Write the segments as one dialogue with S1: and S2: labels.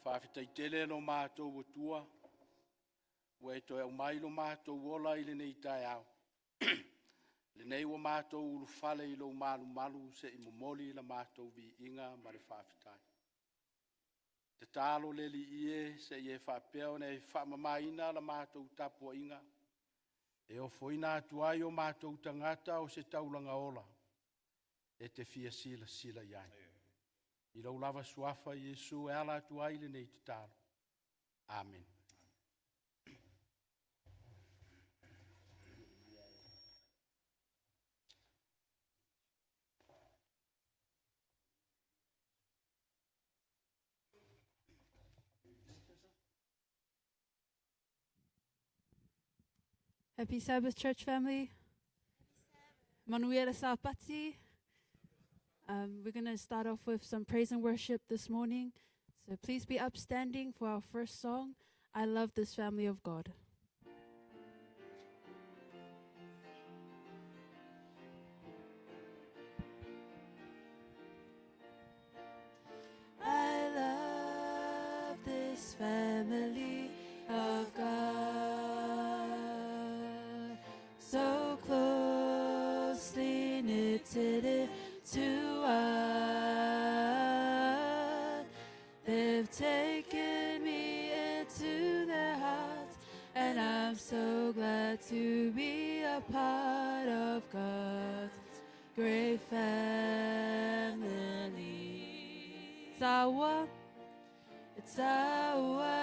S1: Whawhitaitele no mātou o tua. Ua e toi au mai lo mātou ola i le nei tai au. Le nei wa mātou ulu whale i lo malu malu se i momoli la mātou vi inga ma le whawhitai. Te tālo le li ie se i e whapeo nei whamamaina la mātou tapua inga. E o foina atu ai o mātou tangata o se taulanga ola. E te fia sila sila iai. I lau lava suafa Iesu e ala atu ai le nei te tālo. Amen.
S2: Happy Sabbath, church family. Manuela Saapati. We're going to start off with some praise and worship this morning. So please be upstanding for our first song, I Love This Family of God. I love this family of God, so closely knitted into one. They've taken me into their hearts, and I'm so glad to be a part of God's great family. Tawa, tawa,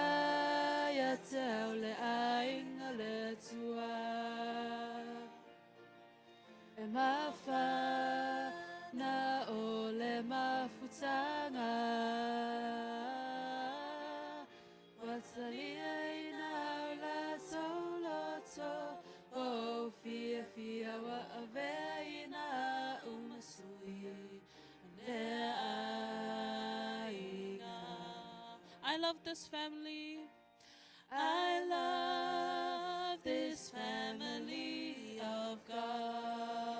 S2: ya taule ainga le tua. E mafa na ole mafutanga. Watalia ina la soloto. Oh, fia fia wa ave ina umasui. I love this family. I love this family of God,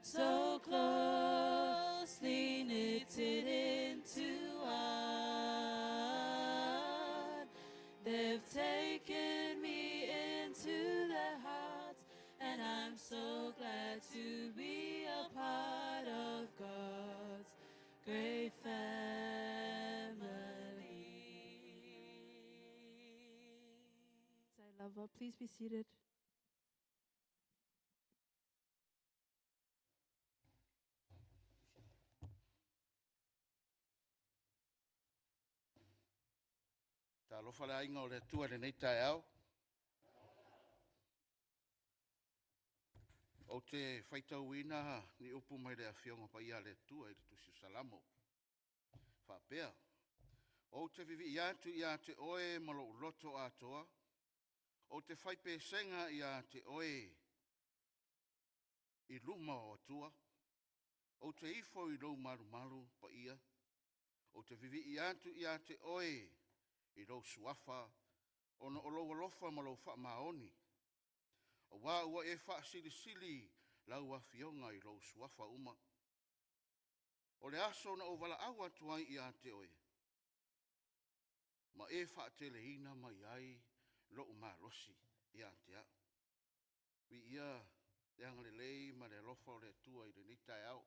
S2: so closely knitted into one. They've taken me into their hearts, and I'm so glad to be a part of God's great family. I love her. Please be seated.
S1: Ta lofa le ainga o le tua le nei tai au. O te whaitau ina ni upu mai le awhionga pa ia le tua i le tusi salamo. Whapea. O te vivi i te oe malo loto atoa. O te whaipe senga i te oe i luma o atua. O te ifo i lau maru maru pa ia. O te vivi i te oe i lau suafa. O na olo alofa malo wha maoni. O wā ua e wha sili sili lau a fionga i lau suafa uma. O le aso na o wala awa tuai i te oe. Ma e wha tele ina mai ai lo ma losi i te a. Wi ia le angale lei ma le lofa o le tua i le nitai au.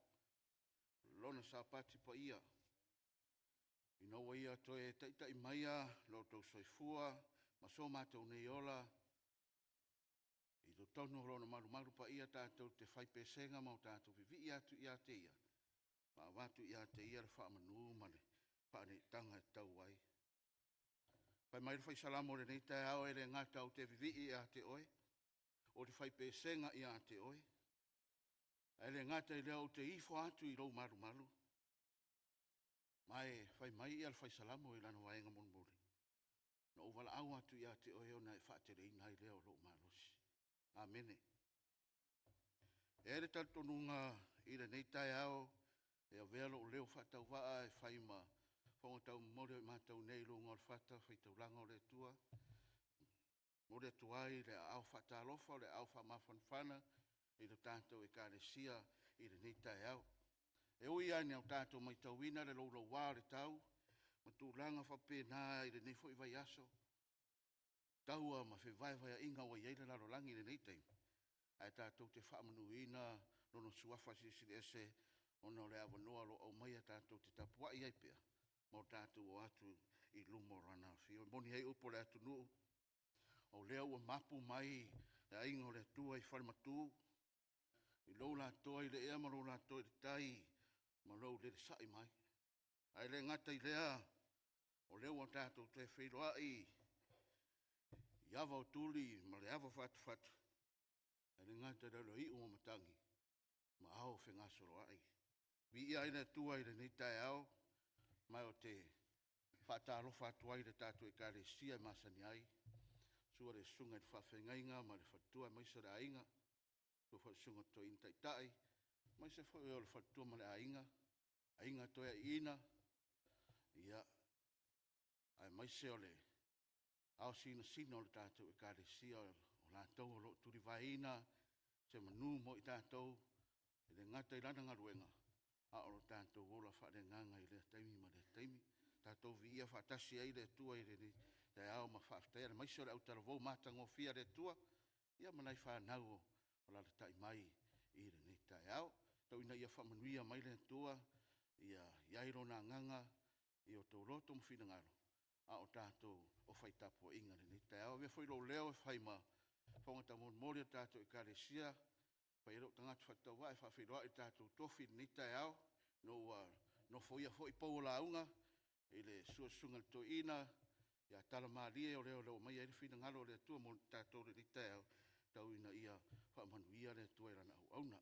S1: Lona Saapati pa ia. I noa ia toe taita i maia lo tau soifua ma so mātou nei ola. I to tonu lona maru pa ia tātou te whaipe senga mau tātou vivi i te ia. Ma watu i te ia le whaamanu ma le whaane tanga e tau ai. Pai mai rwhai salamo le nei tai au e le ngata o te vivi i te oe. O te whaipe senga i te oe. E le ngata i lea o te ifo atu i rau maru. Mai whai mai i al whai salamo i lana waenga monmori. Na o wala au atu i te oe o na e whaatere i nai lea o rau marosi. Amene. E le tantonunga i le nei tai au e a velo o leo whatau waa e whai ma whonga tau mori o mātau nei lunga o le whata whai tau langa o le tua. Mori atu ai le au whata alofa le au whamawhanwhana i le tātou e kāre sia i le nei tai au. E ui ani au tātou mai tau ina le lau wā le tau Ma tūlanga whapena i re nefo i vai aso. Taua ma whewai inga wa ieira laro langi le nei teimi. Ai tātou te whaamanuina, nono suafa si ese, ona o le awanoa lo au mai a tātou te tapua i aipea. Mo tātou o atu i lumo rana fio. Moni hei upo le atu nuu. O lea ua mapu mai, e ainga o le atua i wharimatu. I lou la toa i le ea, ma lou la toa i le tai, ma lou le sai mai. Ai le ngata i lea, o lea ua tātou te whairoa i awa o tuli, ma le awa whatu. Ai le ngata le lo i ua matangi, ma au whengasoro ai. Vi ia ina tua i le nei tai au, mai o te whatalo whatu ai le tātou e kare sia i masani ai. Sua le sunga i whawhengainga, ma le whatua mai sa le ainga. Sua whasunga to in tai, mai se whai o le whatua ma le ainga. Ainga toia ina, ia, ai mai se o le au sina o le tātou e kare sia o lātou o lo turi vaina, se manu mo i tātou, i le ngata i lana ngaruenga, a o lo tātou wola whaare nganga i le taimi ma le taimi, tātou vi ia whaatasi ai le tua i le ni, te au ma whaafitai, ale maise o le autara vau mātango fia le tua, ia manai whanau o la tai mai i le ni tai au, tau ina ia whamanuia mai le tua, ia iairo na nganga, i o tau roto mwhina ngaro, a o tātou o whaitapo inga le ni tai au, vea whai lo leo e whai ma, whangata mori o tātou i kare sia, whai ero tangata whatau wai, whawhiroa i tātou tofi ni tai au, no whoia whoi pou la unga, i le suasunga to ina, ia Talamalie o leo mai ai whina ngalo le tua mo tātou le ni tai au, tau ina ia whaamanuia le tua i rana au auna.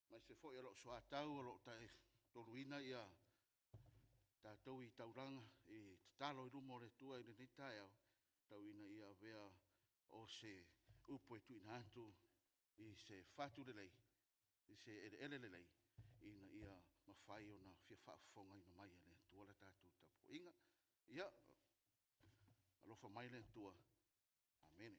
S1: Mai se fo i alo soa tau, alo tai toruina ia tātou i tauranga, i tatalo i rumo le tua i le ni tai au, tau ina ia vea o se upo e tuina atu, i se fatu le lei, i se ele le lei, ina ia mawhai o na fia whaafonga ina mai le tua le tātou tapu. Inga, ia, alofa mai le tua. Amen.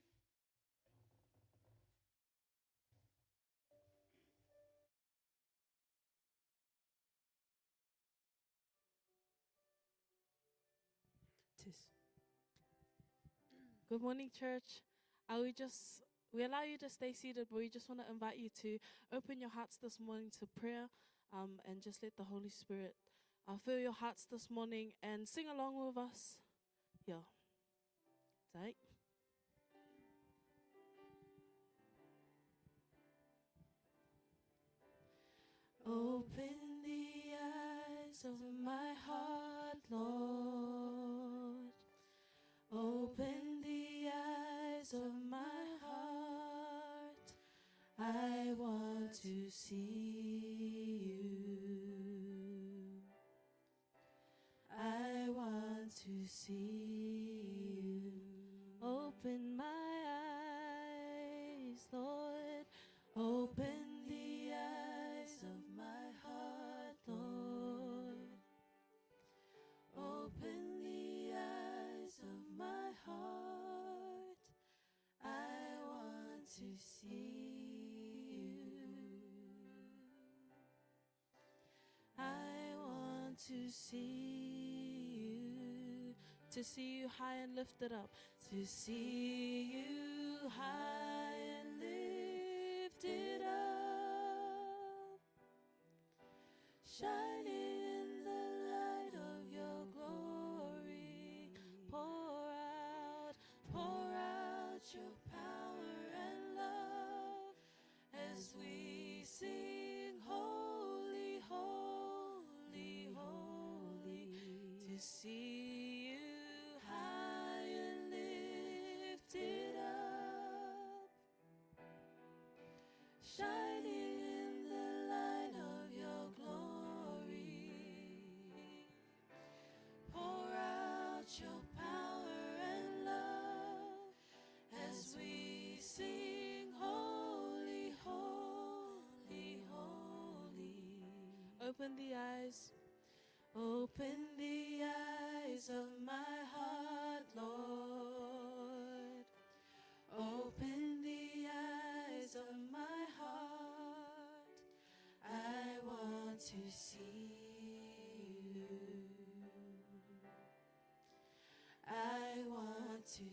S3: Good morning, church. We allow you to stay seated, but we just want to invite you to open your hearts this morning to prayer and just let the Holy Spirit fill your hearts this morning and sing along with us. Yeah. Right. Open the eyes of my heart, Lord. Open the eyes of my heart. I want to see you. I want to see you. Open my eyes, Lord. Open the eyes of my heart, Lord. Open the eyes of my heart. I want to see you. I want to see you. To see you high and lifted up. To see you high and lifted up. Shining in the light of your glory. Pour out your power and love as we sing holy, holy, holy. To see you high and lifted up. Shining in the light of your glory. Pour out your power and love as we sing holy, holy, holy. Open the eyes. Open the eyes of my heart, Lord. Open the eyes of my heart.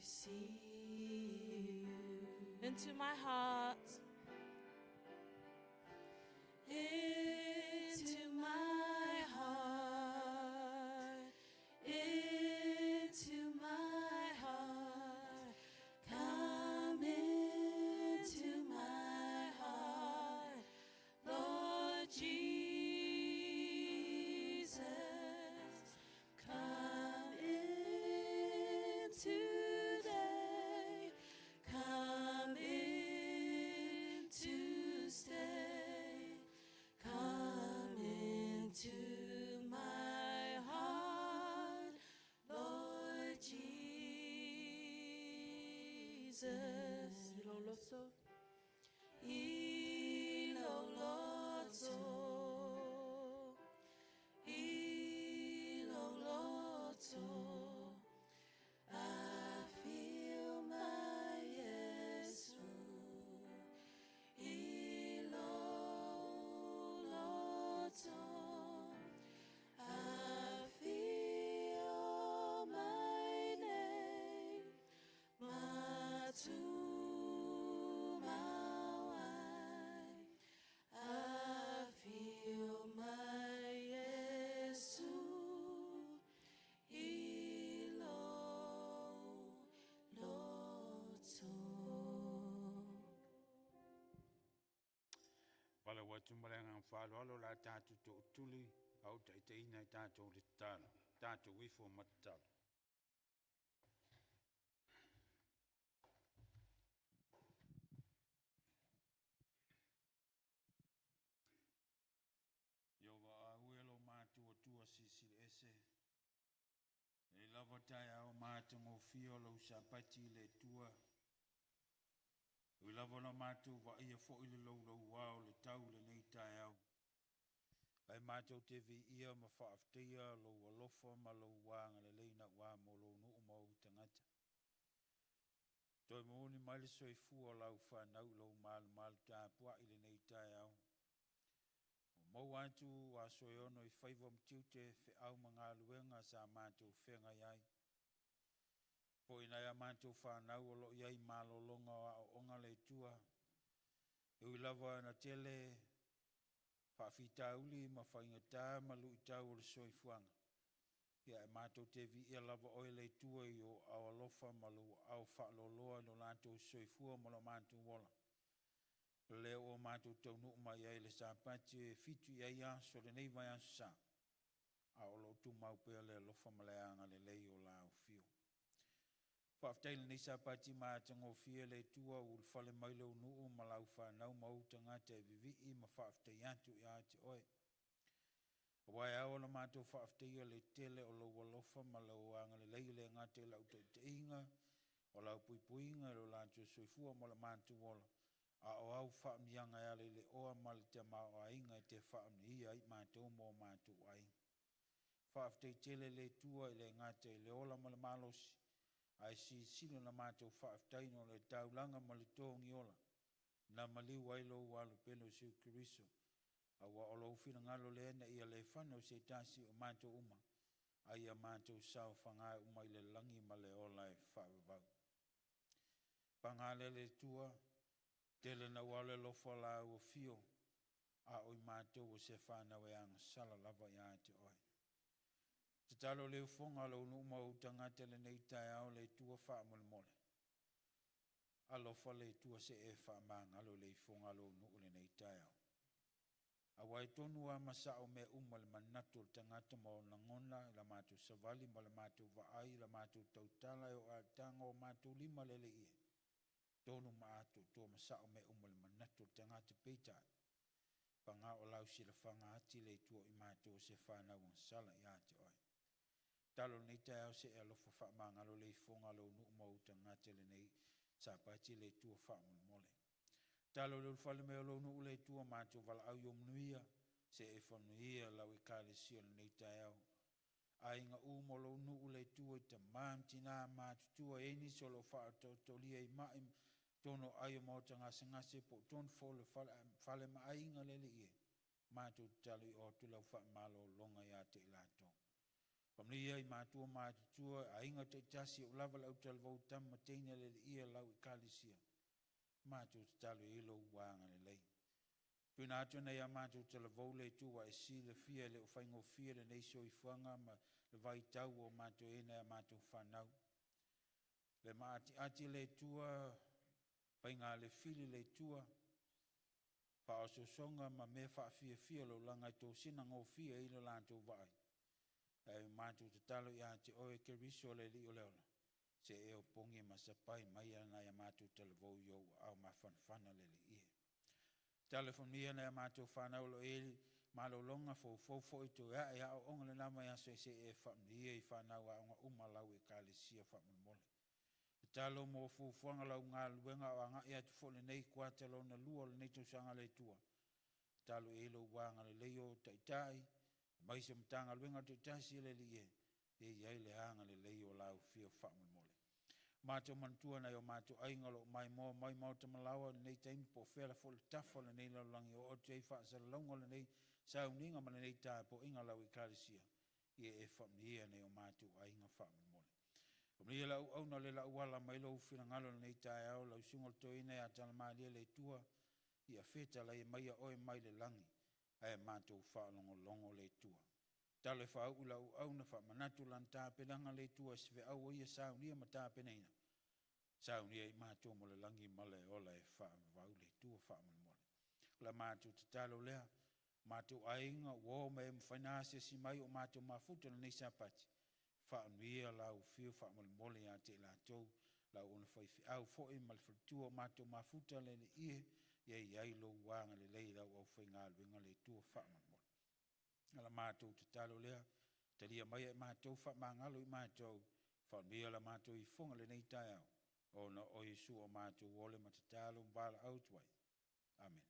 S3: receive you into my heart, into my heart, into my heart. Come into my heart, Lord Jesus. Come in today. Come in to stay. Come into my heart, Lord Jesus. Iloloso. Iloloso. Iloloso. I feel my Jesus. Iloloso. I feel my name. Matumawai. I feel my Jesus.
S4: Wala watu marenga whalo alo la tātu tō tuli au te te ina i tātou le tāna, tātou wifo matala. Yo wa a uelo mātua tua sisi le ese. E lava tai au mātua ngō fio lau sapati le tua. Ui lava la mātua wa ia fo ili lau wao le tau le nei tai au. Ai mātua te vi ia ma whaafteia lau walofa ma lau wanga le leina wā mo lau nuu mau tangata. Toi mooni maile soi fua lau whanau lau malu tā pua ili nei tai au. Mau antu wa soi ono i whaiva mtiute whi au mga luenga sa mātua whenga iai. Po ina ia mātou whanau o lo iai mālolonga o onga le tua. E ui lava na tele whawhita uli ma whaingata ma lu i tau o le soi fuanga. Ia e mātou te vi ia lava oi le tua i o au alofa ma lu au whaaloloa no lātou soi fua ma lo mātou wola. Leo o mātou tau nuk mai iai le sāpati e fitu iai aso le nei mai aso sa. A o lo tu mau pia le alofa ma le anga le lei o lao fio. Whaftaile ni sapati mātango fia le tua ul whale maile unu ma lau whanau mautanga te vivi ma whaftai atu i ate oe. Wai au la mātou whaftaia le tele o lau walofa ma lau anga le lei le ngate lau te inga o lau puipuinga lo lātou soifua ma la mātou wola. A o au whaamianga e ale le oa ma le te mao a inga te whaamia i mātou mo mātou a inga. Whaftai tele le tua i le ngate le ola ma le malosi. Ai si sino na mātou whaaftai no le taulanga ma le tōngi ola. Na mali wailo walu pelo siu kiriso. A wa olo ufina ngalo le ena ia le whanau se tasi o mātou uma. Ai a mātou sao whangai uma i le langi ma le ola e whaavavau. Pangale le tua, tele na wale lofa la o fio. A oi mātou o se whanau e anga sala lava i ate oi. Te talo leo fonga lo nu mau tangata le nei tai au le tua wha mole mole. Alofa le tua se e wha maanga lo le fonga lo nu le nei tai au. A wai tonu a masa o me le manatu le tangata mo na ngona la mātou savali ma le mātou vaai la mātou tautala o a tanga o mātou lima le le ie. Tonu maato to masa o me le manatu le tangata peitai. Panga o lau si le whanga ati le tua i mātou se whanau ang sala i ate oi. Talo nei te au se e alofa whaamanga lo le fonga lo nu mau tangata le nei sapati le tua whaamul mole. Talo le whale mea lo nu le tua mātou wala au yomnuia se e whanuia lau i kāle sio le nei te au. A inga umo lo nu le tua i ta māmtina mātutua e ni solo whaatotolia i maim tono ayo mauta ngase ngase po ton fole whale ma ainga le le ie. Mātou talo i o tula whaamalo longa i ate i lato. Pamlia I mātua mātutua, a inga te tasi o lava lau talvau tama teina le ia lau I kalisia. Mātua te talo I lo wanga le lei. Puna atu nei a mātua talvau le tua e si le fia le o whaingo fia le neiso I fuanga ma le vai tau o mātua e nei a mātua whanau. Le maati ati le tua, whainga le fili le tua, wha o songa ma me wha fia lo langa I tō sina ngō fia I lo lantou vai. E mātou te talo I ate oe ke riso le li o leola. Se e o pongi ma sapai mai ana I a mātou talevou I au ma whanwhana le li ie. Telefonia na mātou whanau lo e malo longa fo I tō ea e au onga le nama I aso se e whamnia I whanau a onga umalau e kāle sia whamamole. Talo mo fuanga lau ngā luenga o anga ia tu fole nei kua talo na lua le nei tō sanga le tua. Talo e lo wanga le leo taitai, mai se mtanga luenga taitasi le li e iai le hanga le leo lau fio whamu mole. Mātou mantua nei o mātou ainga lo mai mau te malawa nei taimi po whera fole tafo le nei lau langi o te wha sa launga le nei Sauniga ma le nei tā po inga lau I karisia. Ie e whamnia nei o mātou ainga whamu mole. Mria lau au na le lau wala mai lau whina ngalo nei tae au lau sungol toina a Talamalie le tua I a feta lai mai a oe mai le langi ai mātou whaalongo longo le tua. Tale whau lau au na wha manatu lan tāpenanga le tua sive au o ia Saunia ma tāpeneina. Saunia I mātou mo le langi male ola e wha vau le tua wha mole. La mātou te talo lea, mātou ainga wō me mwhainase si mai o mātou mafuta na nei sapati. Whaanuia lau whio whaamole a te la tau, lau ona whaifi au fōi mal whatua mātou mafuta le le iai lo wanga le lei lau au whainga luenga le tua whaamole. Ala mātou te talo lea, te ria mai mātou whaamangalo I mātou, whaanuia la mātou I whonga le nei tai au, o na o Yesu o mātou wole ma te talo mbala au tuai. Amen.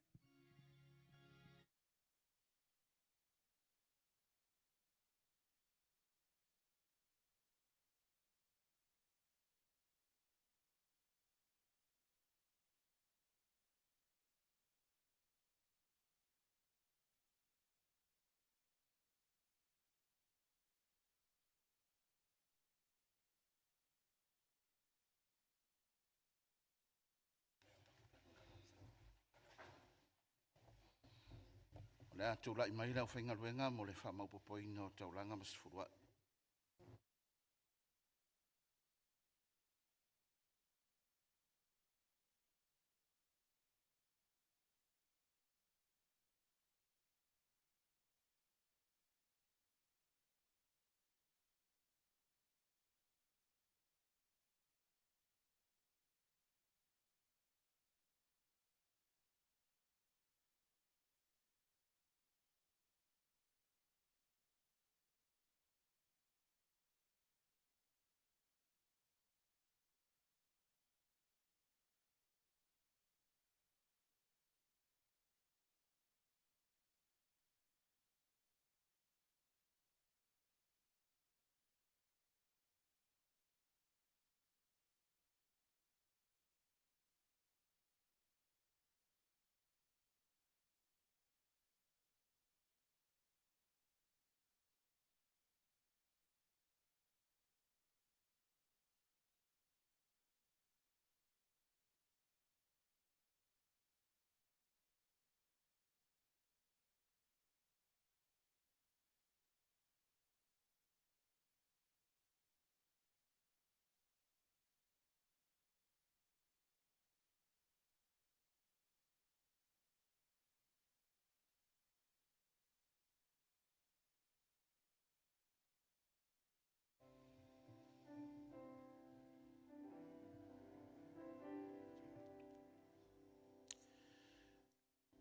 S1: Le atu lai mai lau whainga ruenga mo le whamaupopoina o taulanga masifurua.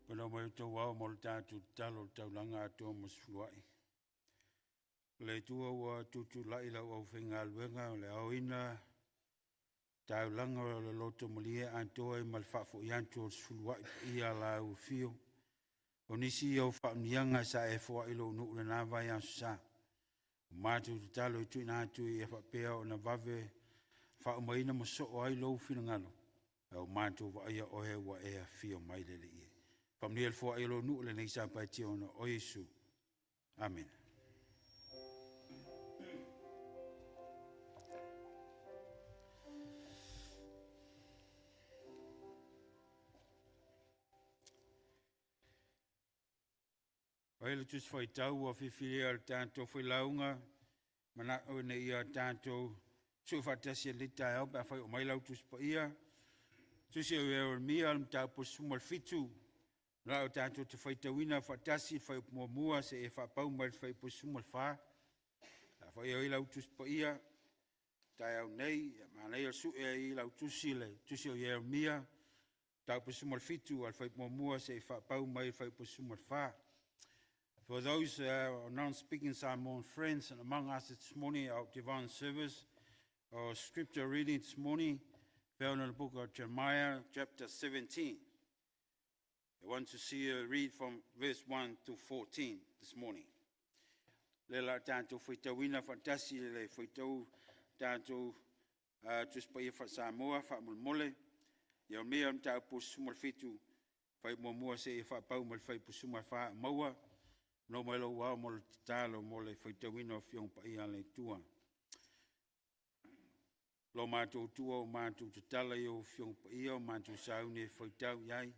S4: Pena mai tau wau mo le tātu talo taulanga atua masfuai. Le tua ua tutu lai lau au whenga luenga o le auina taulanga o le loto malia antoa I malfafo I anto o sfuai ia lau fio. O nisi au whaunianga sa e fua ilo unu le nawa I ansa. Mātu te talo I tuina atu I e whapea o na vave whaumaina maso o ai lau fina ngalo. Au mātu wa aia ohe wa ea fio mai lele ia. Pamniel fo ilo nu le nei sa pa ti ona o Yesu. Amen. O ele tus fai tau o whiwhiri al tātou Failauga, mana o ne ia tātou su whatasi le tai au, pa whai o mailau tus pa ia, tusi au eo mia al mtau po sumal fitu, la o tātou te whai tauina whatasi, whai mua mua se e whapau mai whai po sumal wha, whai o ilau tus pa ia, tai au nei, mana ia su e ilau tusi o eo mia, tau po sumal fitu, al whai mua mua se e whapau mai whai po sumal wha. For those non-speaking Samoan friends, and among us this morning, our divine service, our scripture reading this morning, found in the book of Jeremiah, chapter 17. I want to see you read from verse 1 to 14 this morning. Le la tātou whaitawina whatasi, le whaitau tātou tuspai wha Samoa, wha mulmole, iau mea mtau po sumal fitu, whai mua se e wha pau mal whai po sumal wha maua, no mai lo wa mo talo mo le whaitawina o whiong pa ia le tua. Lo mātou tua o mātou te tala i o whiong pa ia o mātou saune whaitau iai.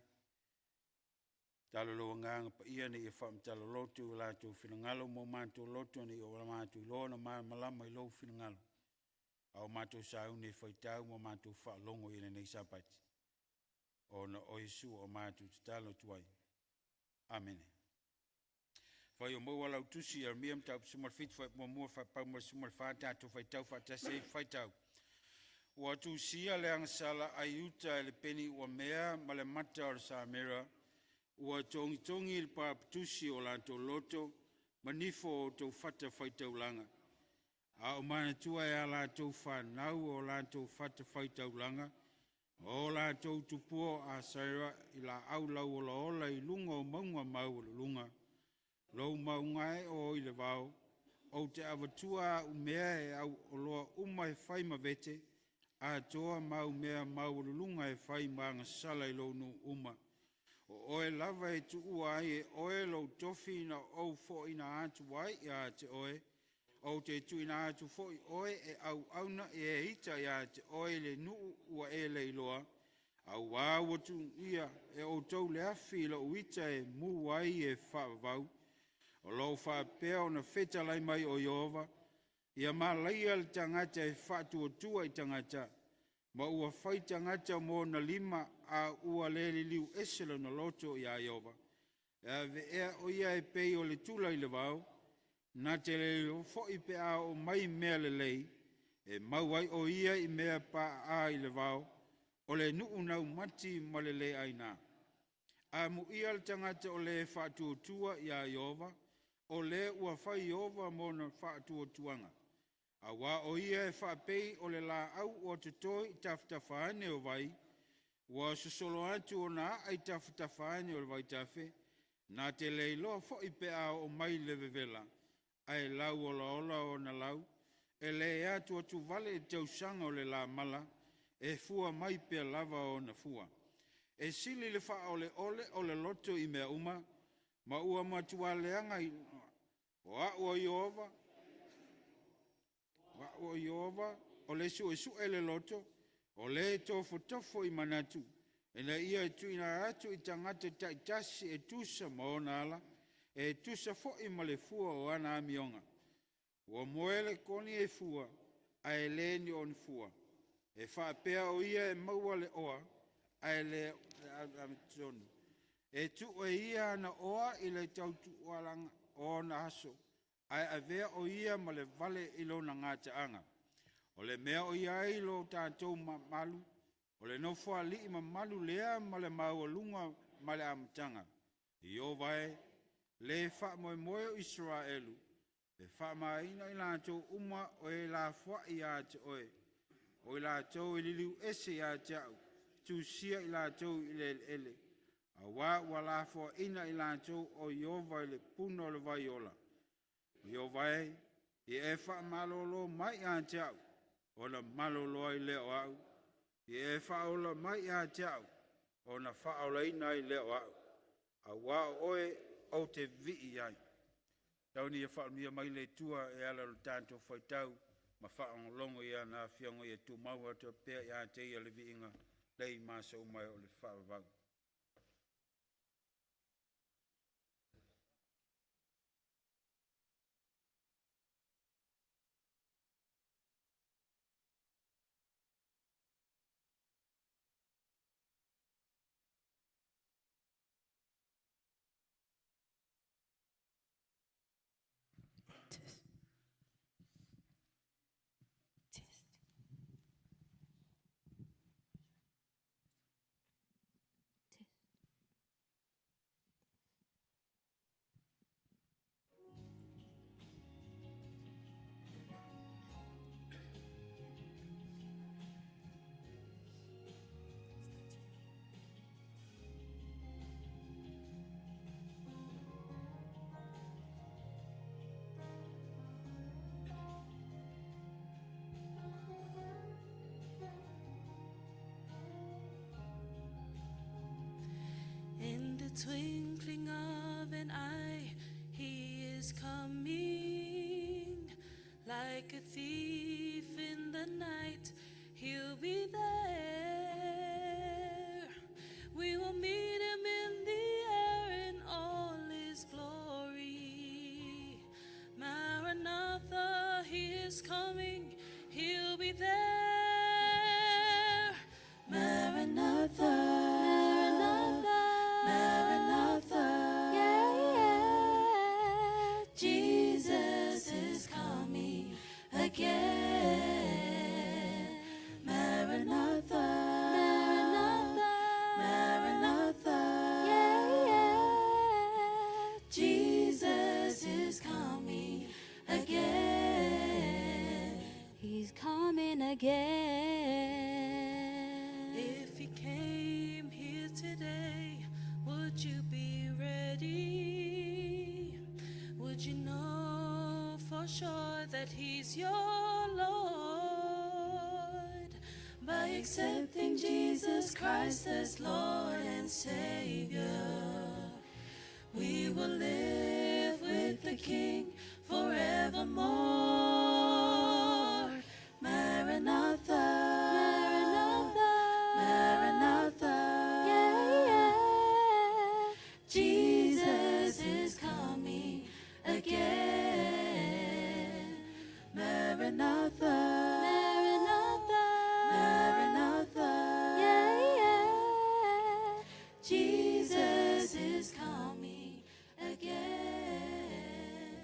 S4: Talo lo nganga pa ia ni e whamtalo lotu o lātou whinangalo mo mātou lotu ni o mātou loa na malama i lo whinangalo. Au mātou saune whaitau mo mātou whalongo i nei sapati. O na oisu o mātou te talo tuai. Amen. Whai o maua lau tusi ar miam tau sumal fit whai mua whai pau mai sumal whātā tu whai tau whātase whai tau. Ua tu sia le angasala ai uta le peni ua mea ma le mata o sa mera. Ua tongi il pa tusi o lanto loto ma nifo o tau whata whai tau langa. A o mana tua e a lanto whanau o lanto whata whai tau langa. O lanto tupua a saira i la au lau o la ola i lunga o maunga mau o lunga. Lo maungai o i le vau, o te awatua u mea e au o loa umai whai ma vete, a toa mau mea mau lulunga e whai maanga sala i lo nu uma. O oe lava e tu ua e oe lo tofi na o fo ina atu wai ia te oe, o te tu ina atu fo i oe e au na e ita ia te oe le nu ua e le iloa, au wawatu ia e o tau le afi lo uita e mu wai e whavau, o lo fa peo na feta lai mai o Yehova, ia malaia le tangata e whatu o tua i tangata, ma ua whai tangata mo na lima a ua lele liu esela na loto i a Yehova. Ia ve ea o ia e pei o le tula i le vau, na te le o fo i pe a o mai mea le lei, e mauai o ia i mea pa a i le vau, o le nuu nau mati ma le le aina. A mu ia le tangata o le whatu o tua i a Yehova, o le ua whai Yehova mo na whatu o tuanga. A wā o ia e whapei o le la au o te toi tawhitawhaane o vai, ua susolo atu o na ai tawhitawhaane o le vai tawhi, nā te leiloa fo i pe a o mai le vevela, ai lau o la ola o na lau, e le atu o tu vale e tausanga o le la mala, e fua mai pe lava o na fua. E sili le wha o le loto i mea uma, ma ua matua leanga i wa o Yehova, o le su e le loto, o le tofo i manatu, e na ia e tuina atu i tangata taitasi e tusa ma ona ala, e tusa fo i ma le fua o ana amionga. Ua moele koni e fua, a e leni on fua, e whapea o ia e maua le oa, a e le amitonu. E tu o ia na oa i le tautu walanga o na haso, ai avea o ia ma le vale ilo na ngata anga. O le mea o ia ilo tātou malu, o le nofua li ima malu lea ma le maua ma le amatanga. I o vai, le wha moe o Israelu, le wha maina i lātou uma o e la fua i a te oe, o i lātou i liliu ese i a te au, tu sia i lātou i le ele. A wā ua la fua ina i lātou o Yehova i le puno o le vai ola. Yehova i e wha malolo mai a te au, o na malolo i leo au. I e wha ola mai a te au, o na wha ola ina i leo au. A wā oe o te vii ai. Tau ni e wha mia mai le tua e ala lo tātou whaitau, ma wha longo i ana whiango i e tu maua te pēr i a te ia le viinga, lei māsa umai o le wha wagu.
S3: twinkling of an eye, he is coming. Like a thief in the night, he'll be there. We will meet him in the air in all his glory. Maranatha, he is coming, he'll be there. Maranatha, Maranatha, Maranatha, yeah, yeah. Jesus is coming again. Maranatha, Maranatha, Maranatha, yeah, yeah. Jesus is coming again. He's coming again. If he came here today, would you be ready? Would you know for sure that he's your Lord? By accepting Jesus Christ as Lord and Savior, we will live with the King forevermore. Maranatha, Maranatha, Maranatha, yeah, yeah. Jesus is coming again. Maranatha, Maranatha, Maranatha, yeah, yeah. Jesus is coming again.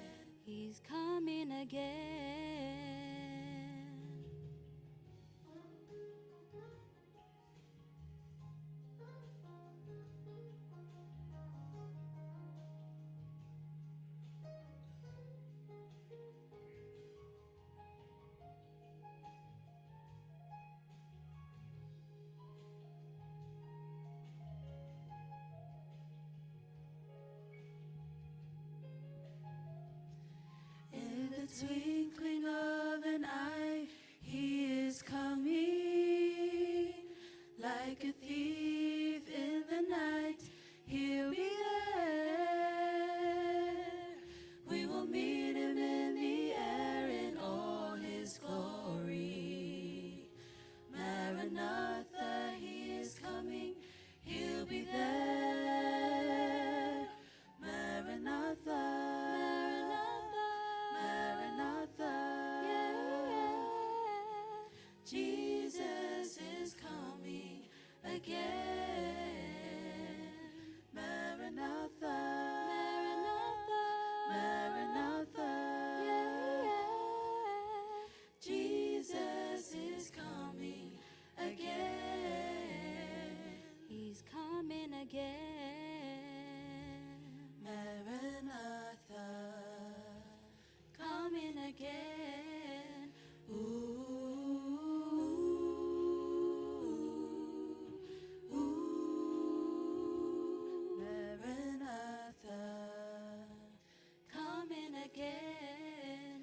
S3: He's coming again. In the twinkling of an eye, he is coming. Like a thief in the night, he'll be there. We will meet him in the air in all his glory. Maranatha, he is coming, he'll be there. Maranatha, Maranatha, yeah. Jesus is coming again. Maranatha, Maranatha, Maranatha, yeah. Jesus is coming again. He's coming again. Maranatha, coming again. Ooh, ooh, Maranatha, coming again.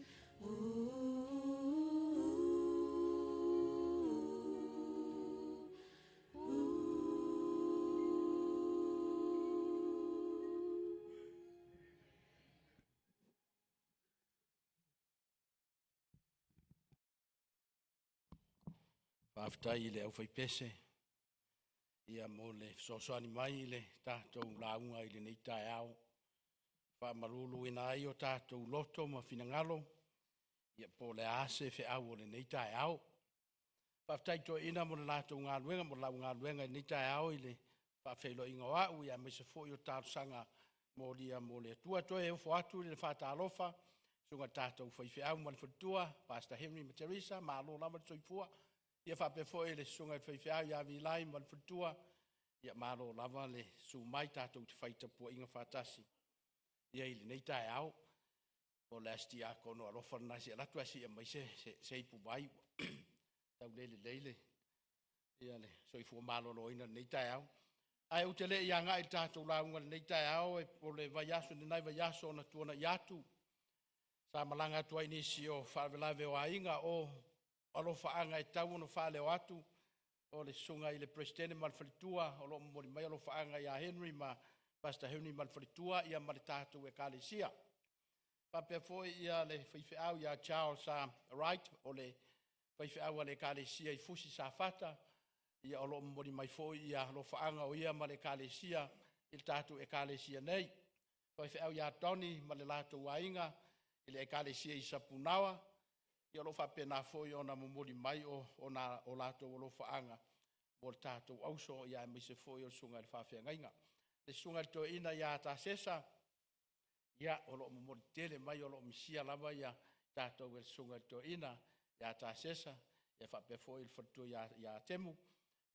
S1: Whaftai le au whaipese. Ia mo le sosoani mai le tātou launga i le nei tae au. Whamarulu ina ai o tātou loto ma finangalo. Ia po le ase fe au o le nei tae au. Whaftai to ina mo le lātou ngā luenga mo lau ngā luenga i nei tae au i le whawhelo inga wau. Ia me se fo i o tātou sanga mo lia mo le tua toe e ufo atu le whatalofa. Sunga tātou whaife au ma le whatua. Pastor Henry ma Teresa ma alo lama le soifua. Ia whape fo e le sunga i whaife au ia vi lai ma le whatua. Ia ma alo lama le su mai tātou te whaita pua inga whatasi. Ia ili nei tae au. O le asti a kono alofa nasi alatu asi ia mai se ipu mai. Tau leile. Ia le soifua malolo ina nei tae au. Ai o te le ia ngai tātou launga nei tae au e po le vaiaso ni nai vaiaso na tuana iatu. Sa malanga tua inisi o whavelave o ainga o alofa anga e tau no whaleo atu. O le sunga i le presidente malwhalitua o lo mori mai alofa anga i a Henry ma
S5: Pastor Heuni Malfritua, ia Maritatu e Kalesia. Pape foi ia le whaiwheau ia Charles Wright, o le whaiwheau le Kalesia i fusi sa fata, ia o lo mori mai foi ia lo whaanga o ia ma le Kalesia, il tatu e Kalesia nei. Whaiwheau ia Tony, ma le lato wainga, i le Kalesia i Sapunawa, ia lo whapena foi o na mori mai o lato o lo whaanga, mo le tatu auso ia mi se foi o sunga le whawhengainga. Le sunga to ina ia ta sesa, ia o lo mori tele mai o lo misia lava ia tātou e sunga to ina ia ta sesa ia whape foi il whatu ia temu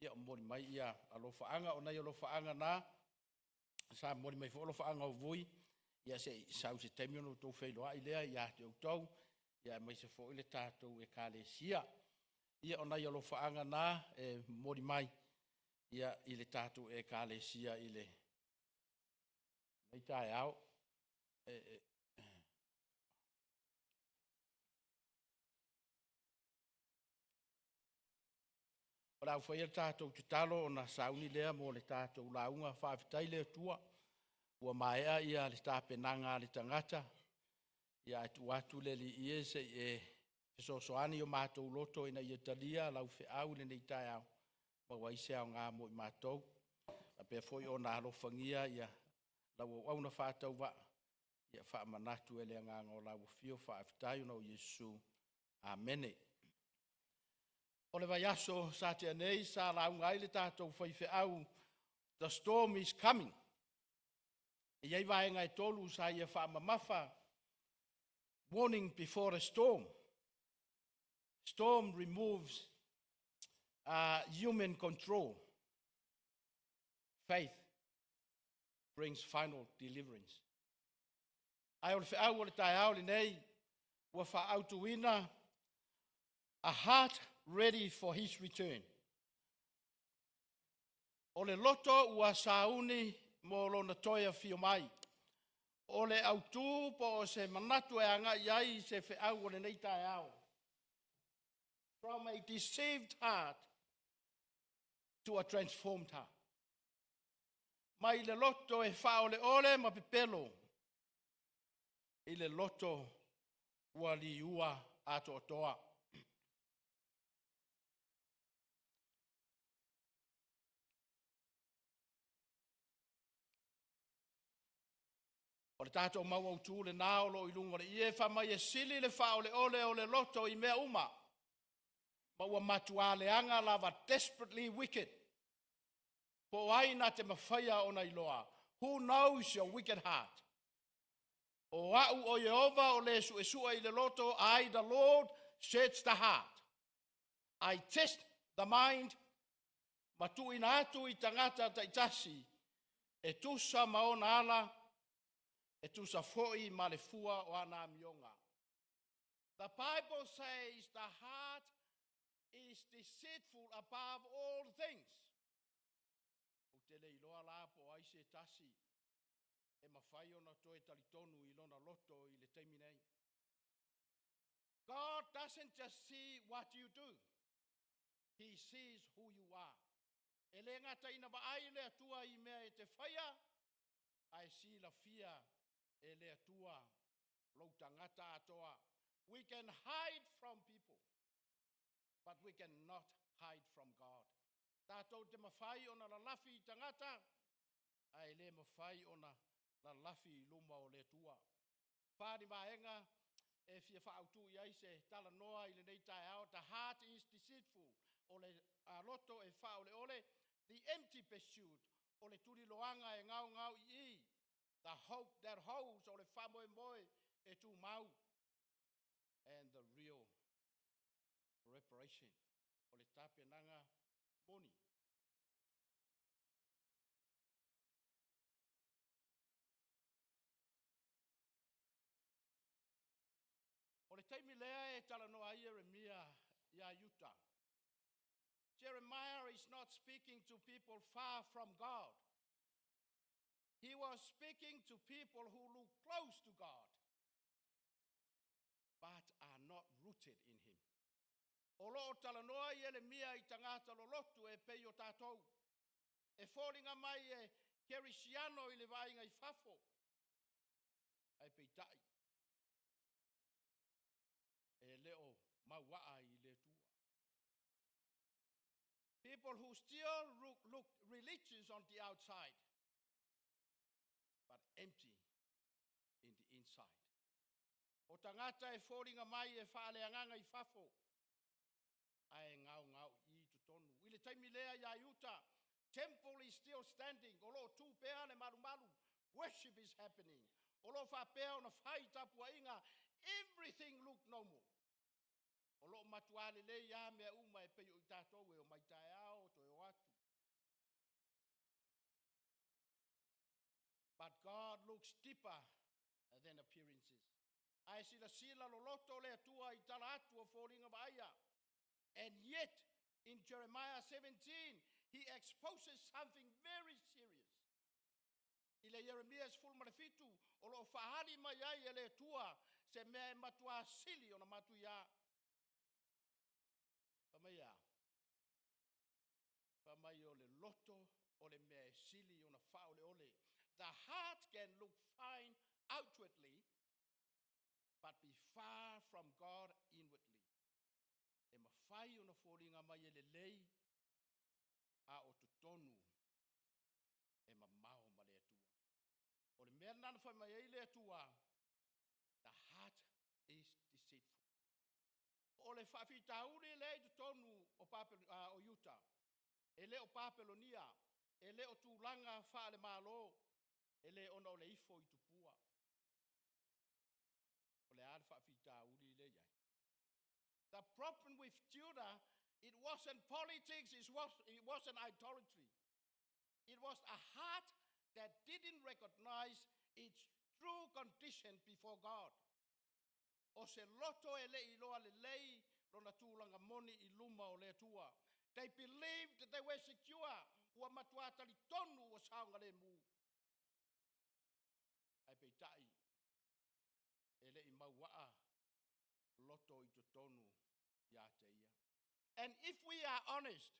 S5: ia o mori mai ia alo whaanga o nei alo whaanga na sa mori mai whaolo whaanga o vui ia se sau se temi ono tau whailoa i lea ia te utau ia mai se foi le tātou e Kalesia ia o nei alo whaanga na e mori mai ia i le tātou e Kalesia i le nei tae au o rau whai el tātou te talo o na sauni lea mo le tātou launga whaafitai lea tua ua maea ia le tāpenanga le tangata ia atu le li ie se e sosoani o mātou loto ina ia talia lau whiau le nei tae au ma waise au ngā mo i mātou a pia foi o nā alofangia ia lau au na whātau wa ia whaamanatu e lea ngā ngō lau fio whaafitai o Yesu. Amene. O le vaiaso sa te anei sa launga i le tātou whaiwheau, the storm is coming. E iei vaenga e tolu sa ia whaamamafa, warning before a storm. Storm removes human control. Faith brings final deliverance. Ai o le whiau o le tae au le nei, ua whaautuina, a heart ready for his return. O le loto ua sauni mo lona toia fio mai. O le autu po o se manatu e anga iai se whiau o le nei tae au. From a deceived heart to a transformed heart. Mai le loto e whao le ole ma pepelo. I le loto ua li ua ato toa. O le tātou mau au tū le nāolo i lunga le ie whamai e sili le whao le ole o le loto i mea uma. Ma ua matua le anga lava desperately wicked. Po aina te mawhaia o nei loa. Who knows your wicked heart? O au o Yehova o le su esua i le loto, I, the Lord, search the heart. I test the mind, ma tu ina atu i tangata ta itasi, e tusa maona ala, e tusa foi ma le fua o ana mionga. The Bible says the heart is deceitful above all things. O te le iloa la po aise tasi, e mawhai ona toe talitonu i lona loto i le teimi nei. God doesn't just see what you do. He sees who you are. E le ngata ina wa ai le atua i mea e te whaia, ai si la fia e le atua lau tangata atoa. We can hide from people, but we cannot hide from God. Tātou te mawhai ona la lafi i tangata, ai le mawhai ona la lafi luma o le tua. Whāni maenga e fia whaautu i aise tala noa i le nei tae ao. The heart is deceitful. O le loto e whao le ole. The empty pursuit. O le turi loanga e ngau ngau i. The hope that holds. O le whamoe moe e tu mau. And the real reparation. O le tapenanga moni. O le taimi lea e tala noa Jeremia ia Utah. Jeremiah is not speaking to people far from God. He was speaking to people who look close to God, but are not rooted in Him. O loo tala noa Jeremia i tangata lo lotu e pei o tātou. E fōringa mai kerisiano i le vainga i fafo. Ai peitai. E leo mawaa i le tua. People who still look religious on the outside, but empty in the inside. O tangata e fōringa mai e whaaleanganga i fafo. Ai ngau i tutonu. I le taimi lea ia iuta, temple is still standing. O lo tū pea le maru. Worship is happening. O lo whapea o na whai tapua inga. Everything looked normal. O lo matuale le ia mea uma e pei o i tātou e o mai tae ao to e o atu. But God looks deeper than appearances. Ai sila lo loto le atua i tala atu o fōringa vaia. And yet, in Jeremiah 17, he exposes something very serious. I le Jeremias fulmarifitu, o lo whahari mai ai e le tua, se mea e matua sili o na matu ia. Pamai o le loto, o le mea e sili o na wha ole. The heart can look fine outwardly, but be far from God inwardly. E mawhai o na fōringa mai e le lei, a o tutonu, e mamao ma le atua. O le mea nana whai mai e le atua, the heart is deceitful. O le whawhitauri le tutonu o Utah, e le o Papelonia, e le o tūlanga wha le malo, e le ona o le ifo i tupua. O le ala whawhitauri le iai. The problem with Judah, it wasn't politics, it wasn't idolatry. It was a heart that didn't recognize its true condition before God. O se loto e le iloa le lei, lo na tūlanga moni i luma o le tua. They believed that they were secure. Ua matuatari tonu o saunga le mu. Ai peitai, e le i mauaa, loto i tonu ia te ia. And if we are honest,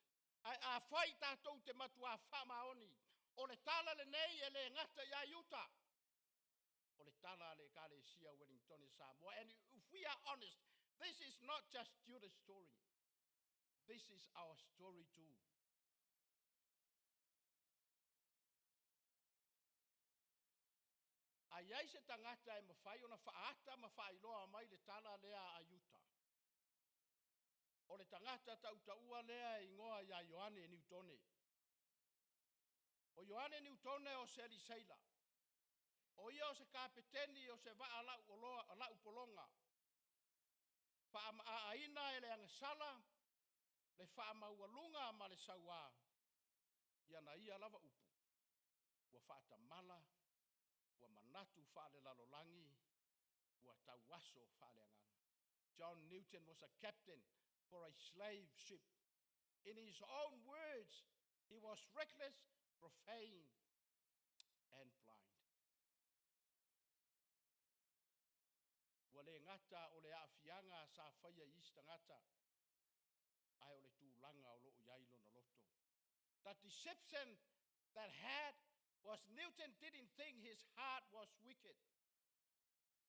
S5: a whai tātou te matua whamaoni, o le tala le nei e le ngata ia Utah, o le tala le kale sia Wellington e Samoa. And if we are honest, this is not just Judah's story. This is our story too. Ai ai se tangata e mawhai o na whaata mawhailoa mai le tala lea a Utah. O le tangata tautaua lea i ngoa ia Ioane Newtone. O Ioane Newtone o se Eliseila. O ia o se kapeteni o se waa lau polonga. Wha aina e le angasala, le wha maualunga ma le saua. Ia na ia lava upu. Ua whaata mala, ua manatu wha le lalolangi, ua tauaso wha le anganga. John Newton was a captain for a slave ship. In his own words, he was reckless, profane, and blind. Wa le ngata o le afianga sa whaia ista ngata, ai o le tūlanga o loo yailo na loto. That deception that had was Newton didn't think his heart was wicked.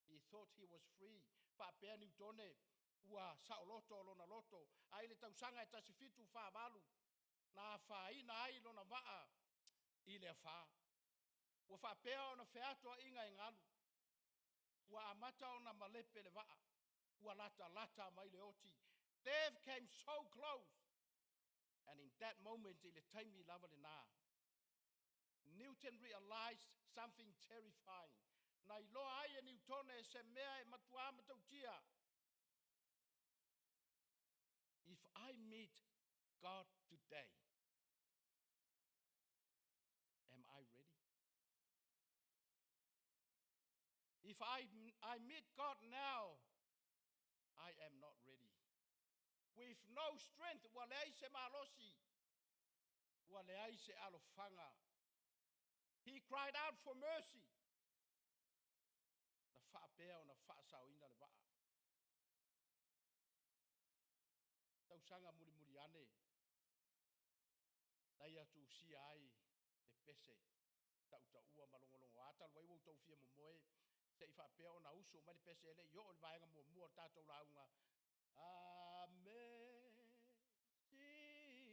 S5: He thought he was free. Pa'apea Newtone, ua saoloto lona loto, ai le tausanga e tasifitu whāwalu, na whaina ai lona waa i le wha. Ua whapea o na whiatoa inga e ngalu. Ua amata o na malepe le waa. Ua lata mai le oti. Death came so close. And in that moment, i le taimi lava le nā. Newton realized something terrifying. Na iloa ai e Newtone se mea e matua matautia. If I meet God today, am I ready? If I meet God now, I am not ready. With no strength, waleai se malosi, waleai se alofanga. He cried out for mercy. Na whaapea o na whaasauina le waa. Tausanga muri ane. Na ia tu sia ai le pese ta ua malongolongo ata wai wo tau fia mo moe se I whapea o na uso mali pese ele yo o le vaenga mua mua tātou launga. Amazing grace.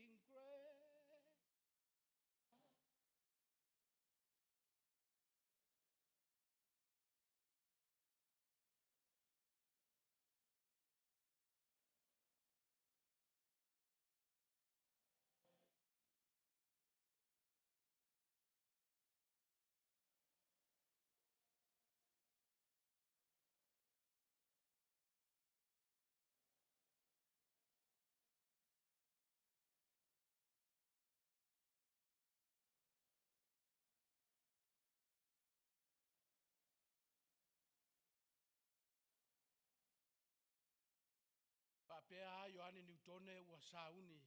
S5: Whapea ai o ane niutone ua sauni.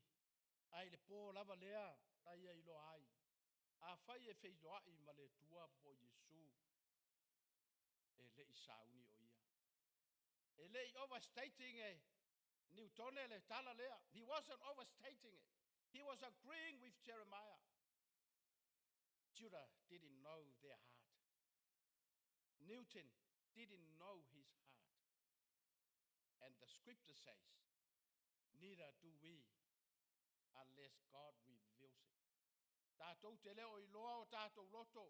S5: Ai le pō lava lea, lai ai lo ai. A whai e wheidoai ma le tua po Yesu. E le I sauni o ia. E le I overstating e niutone le tala lea. He wasn't overstating it. He was agreeing with Jeremiah. Judah didn't know their heart. Newton didn't know his heart. And the scripture says, neither do we unless God reveals it. Tātou te leo I loa o tātou loto.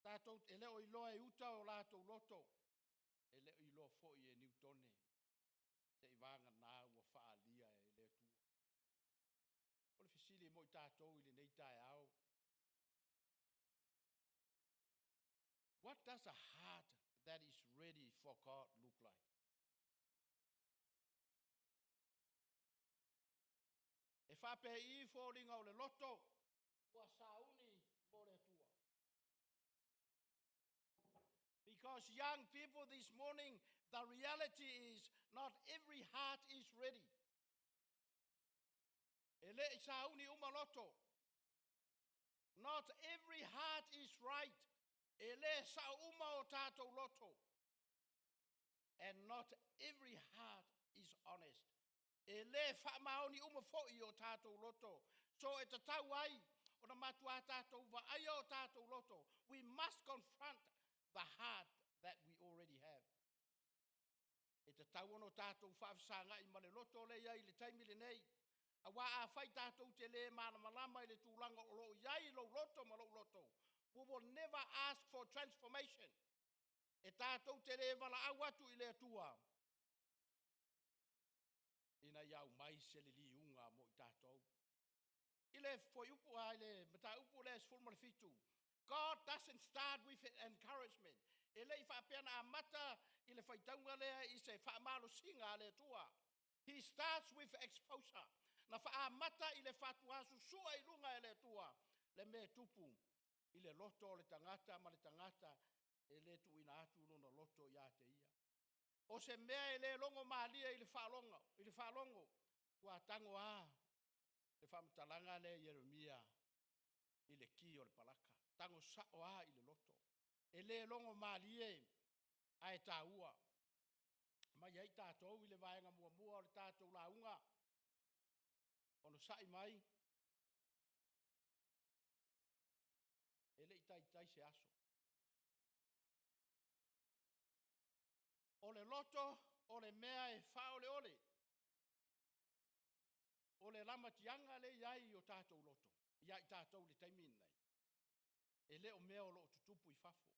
S5: Tātou te leo I loa e uta o lātou loto. E leo I loa fo I e niutone. Se I vanga nā ua whaalia e le tua. O le fisili mo I tātou I le nei tae au. What does a heart that is ready for God look like? E whape I fōringa o le loto, ua sauni mo le tua. Because young people this morning, the reality is not every heart is ready. E le I sauni uma loto. Not every heart is right. E le sa uma o tātou loto. And not every heart is honest. E le whaamaoni uma fo'i o tātou loto. So e te tau ai, o na matua tātou wa ai o tātou loto. We must confront the heart that we already have. E te tau ono tātou whaafsanga I male loto le iai le taimile nei. A wā a whai tātou te le mana malama I le tūlanga o lo iai lo loto ma lo loto. We will never ask for transformation. E tātou te le wala awatu I le tua. Ina iau mai se le liunga mo I tātou. I le foi upu ai le mata upu le sfulma le fitu. God doesn't start with encouragement. E le I whapeana a mata I le whaitaunga lea I se whaamalo singa le tua. He starts with exposure. Na wha mata I le whatuasu sua I lunga le tua. Le me tupu. I le loto le tangata ma le tangata e le tu ina atu no na loto ia te ia. O se mea e le longo maalia I le whalongo. Ua tango a. Le whamtalanga le Jeremia. I le ki o le palaka. Tango sao a I le loto. E le longo maalia a e tāua. Mai ai tātou I le vaenga mua mua o le tātou launga. Ono sai mai. E le itai se aso. O le loto, o le mea e wha ole ole. O le lama tianga le iai o tātou loto. Iai tātou le taimin nei. E le o mea o lo tutupu I fafo.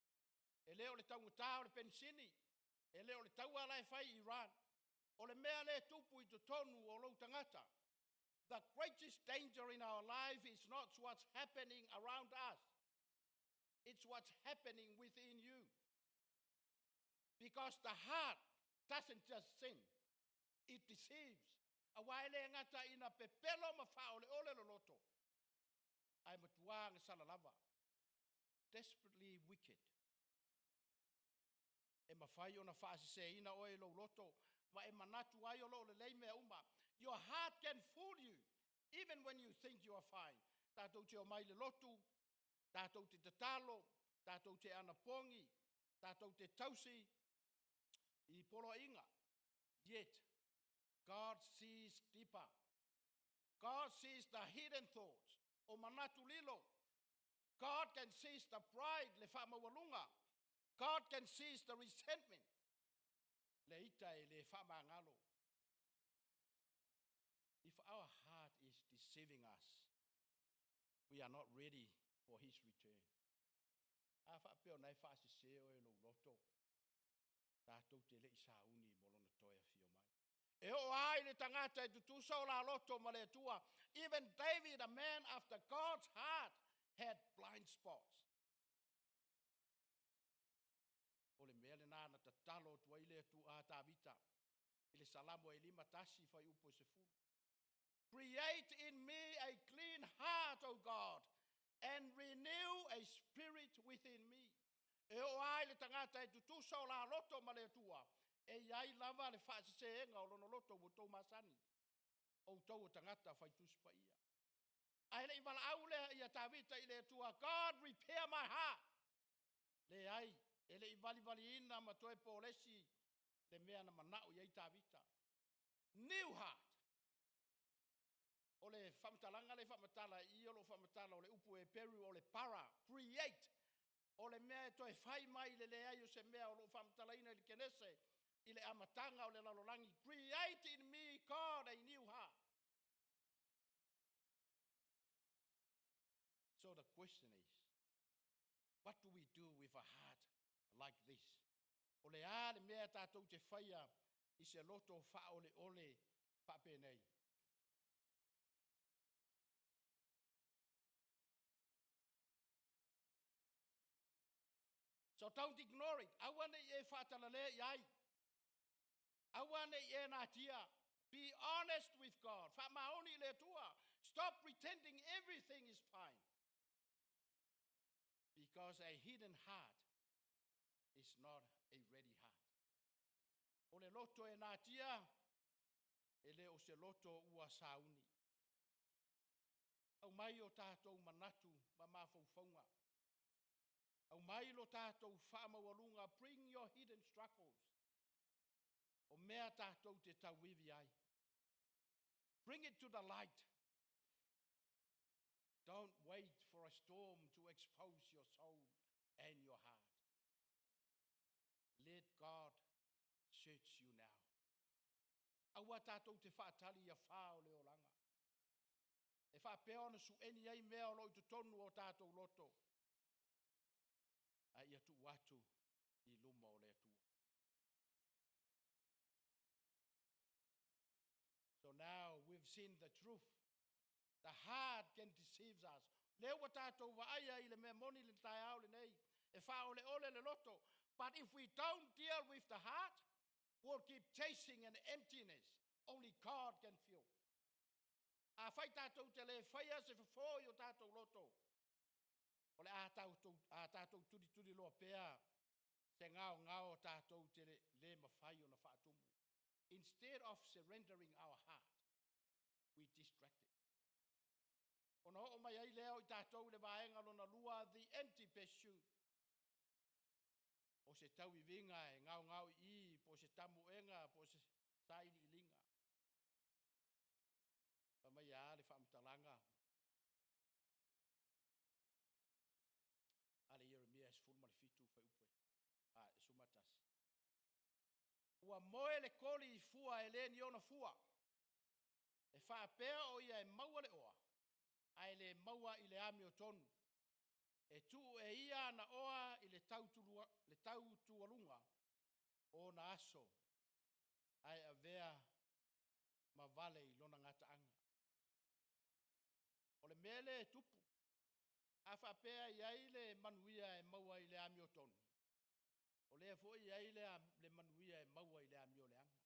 S5: E le o le taungutā o le pensini. E le o le taua lai whai Iran. O le mea le tupu I tonu o lo tangata. The greatest danger in our life is not what's happening around us. It's what's happening within you. Because the heart doesn't just sin. It deceives. A waile ngata ina pepelo ma whaole ole lo loto. Ai matuanga salalava. Desperately wicked. E mawhai o na whaasi se ina oe lo loto. Ma e manatu ai o lo le leime uma. Your heart can fool you. Even when you think you are fine. Tātou te o mai le lotu. Tātou te tatalo. Tātou te anapongi. Tātou te tausi. I polo inga. Yet, God sees deeper. God sees the hidden thoughts. O manatu lilo. God can seize the pride le whamawalunga. God can seize the resentment. Le itai le whamangalo. If our heart is deceiving us, we are not ready for his return. A whapeo nei whaasi seo e lo loto. Tātou te le isauni molona toia fio mai. E o ai le tangata e tutusa o la loto ma le tua. Even David, a man after God's heart, had blind spots. O le mea le nāna ta talo tua ile tu a Tavita. Ile salamo e lima tasi fai upo se fulu. Create in me a clean heart, O God, and renew a spirit within me. E o ai le tangata e tutusa o la loto ma le tua. E iai lava le whaasiseenga o lono loto o tau masani. O tau o tangata whai tuspa ia. Ai le iwala au lea ia Tavita i le tua. God, repair my heart. Le ai, e le iwali ina ma toe po lesi le mea na manao iai Tavita. New heart. O le whamatalanga le whamatala i o lo whamatala o le upu e peru o le para. Create. O le mea e toi whai mai le ai o se mea o lo whamatala ina le kenese. I le amatanga o le lalolangi. Create in me, God, a new heart. So the question is, what do we do with a heart like this? O le a le mea tātou te whaia I se loto wha ole ole whape nei. So don't ignore it. Awane e whatalale iai. Awane e nā tia. Be honest with God. Whamaoni le tua. Stop pretending everything is fine. Because a hidden heart is not a ready heart. O le loto e nā tia, e le o se loto ua sauni. Au mai o tātou manatu ma mawhauwhaunga. Au mai lo tātou whaamawalunga, bring your hidden struggles. O mea tātou te tauiwi ai. Bring it to the light. Don't wait for a storm to expose your soul and your heart. Let God search you now. Aua tātou te whaatali a whao leo langa. E whapeona su eni ei mea o loi tu tonu o tātou loto. A ia tu watu I luma o lea tua. So now we've seen the truth. The heart can deceive us. Leo wa tātou wa aia I le mea moni le tai au le nei. E whao le ole le loto. But if we don't deal with the heart, we'll keep chasing an emptiness. Only God can fill. A whai tātou te le whaia se whawhoi o tātou loto. O le a tātou turi loa pēa. Se ngao tātou te le mawhai o na whaatumu. Instead of surrendering our heart, we distract it. Ona o mai ai leo I tātou le vaenga lona lua, the empty pursuit. O se tau I vinga e ngao I, po se tamu enga, po se saini I linga. Pa mai a le whaamtalanga. Ale Jeremias fulma le fitu whai upe. Sumatas. Ua moe le koli I fua e le ni ona fua. E whaapea o ia e maua le oa. Ai le maua I le ami o tonu. E tu e ia na oa I le tau tualunga o na aso. Ai a vea ma vale I lona ngata anga. O le mele e tupu. A whapea I le manuia e maua I le ami o tonu. O le fo I le manuia e maua I le ami o le anga.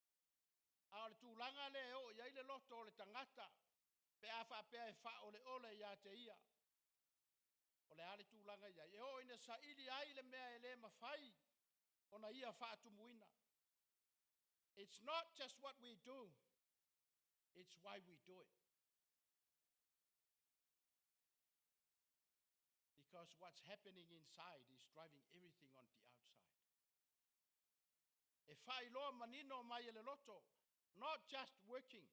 S5: A o le tūlanga le o I le loto o le tangata. Pe a whapea e wha o le ole ia te ia. O le ale tūlanga ia. E o ina sa ili ai le mea e le mawhai. O na ia whaatumuina. It's not just what we do. It's why we do it. Because what's happening inside is driving everything on the outside. E whai loa manino mai e le loto. Not just working.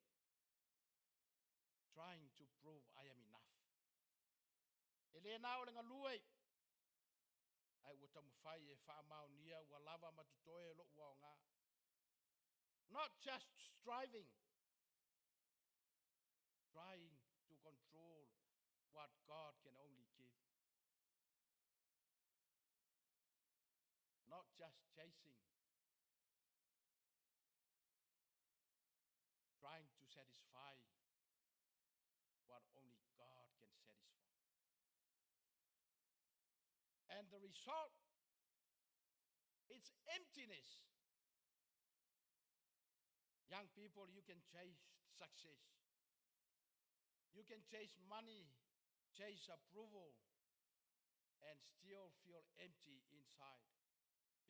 S5: Trying to prove I am enough. E le na o le ngalue ai ua tamawhai e whaamaunia ua lava matutoe lo ua o ngā. Not just striving, trying to control what God can only give. Not just chasing, trying to satisfy what only God can satisfy. And the result, it's emptiness. Young people, you can chase success. You can chase money, chase approval, and still feel empty inside.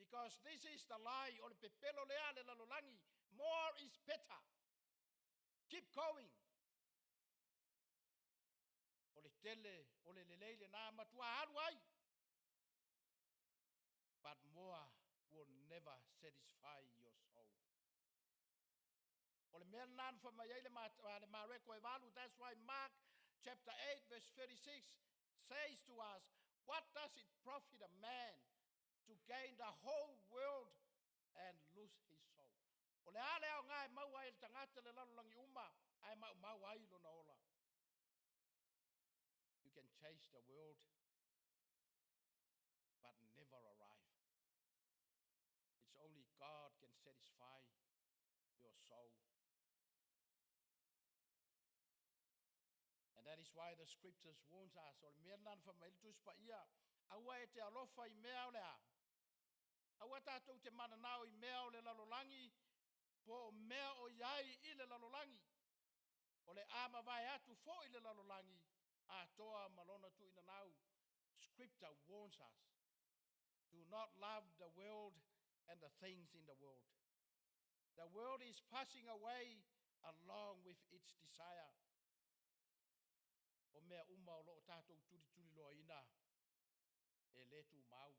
S5: Because this is the lie, o le pepelo lea le lalolangi, more is better. Keep going. O le tele, o le lelele na matua haruai. But more will never satisfy your soul. O le mea nan fa mai le mareko e valu. That's why Mark chapter 8 verse 36 says to us, what does it profit a man to gain the whole world and lose his soul? O le ale au ngai mau ai le tangata le lalolangi uma, ai mau ai lo na ola. You can chase the world, but never arrive. It's only God can satisfy your soul. And that is why the scriptures warns us, o le mea nan fa mai tus pa ia, aua e te alofa I mea o le a. Aua tātou te mananao I mea o le lalolangi, po o mea o iai I le lalolangi. O le ama vai atu fo I le lalolangi, a toa malona tu ina nau. Scripture warns us, do not love the world and the things in the world. The world is passing away along with its desire. O mea uma o loo tātou turi loa ina, e le tu mau,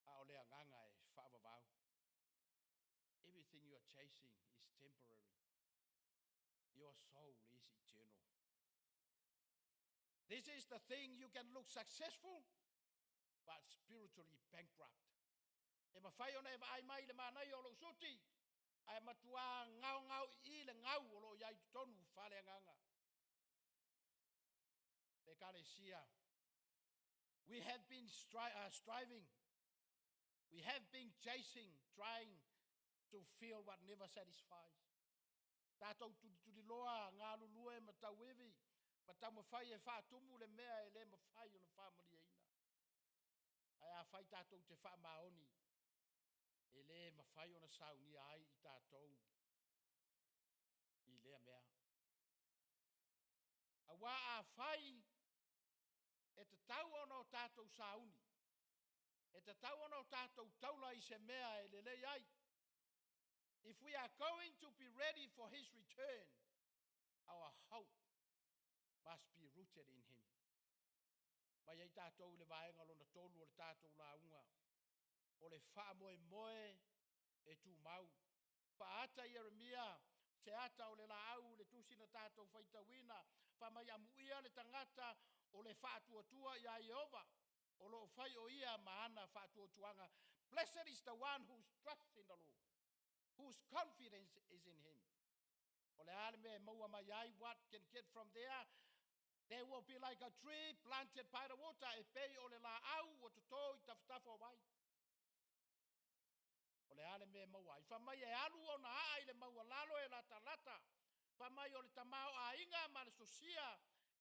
S5: a o lea nganga e whaavavau. Everything you are chasing is temporary. Your soul is eternal. This is the thing you can look successful, but spiritually bankrupt. E mawhai ona e ai mai le manai o lo suti, ai matua ngau I le ngau o lo iai tonu Faleafaga. Le kalesia. We have been striving. We have been chasing, trying to feel what never satisfies. Tātou turi loa ngā lulue matau evi, matau mawhai e whātumu le mea e le mawhai o na whāmaria ina. Ai a whai tātou te whāmaoni, e le mawhai o na Sauniga ai I tātou, I lea mea. A wā a whai, e te tau ono tātou sauni. E te tau ono tātou taula I se mea e lelei ai. If we are going to be ready for his return, our hope must be rooted in him. Mai ai tātou le vaenga lona tolu o le tātou la unga. O le wha moe e tū mau. Wha ata Jeremia, se ata o le la au le tusina tātou whaitawina. Wha mai amuia le tangata o le wha tua ia Jehova. O lo whai o ia maana wha tuanga. Blessed is the one who trusts in the Lord, whose confidence is in him. O le ale me maua mai ai, what can get from there? They will be like a tree planted by the water. E pei o le la au o tuto I tafutafo mai. O le ale me maua. I whamai e alu o na aa I le maua lalo e la talata. Whamai o le tamao a inga ma le sosia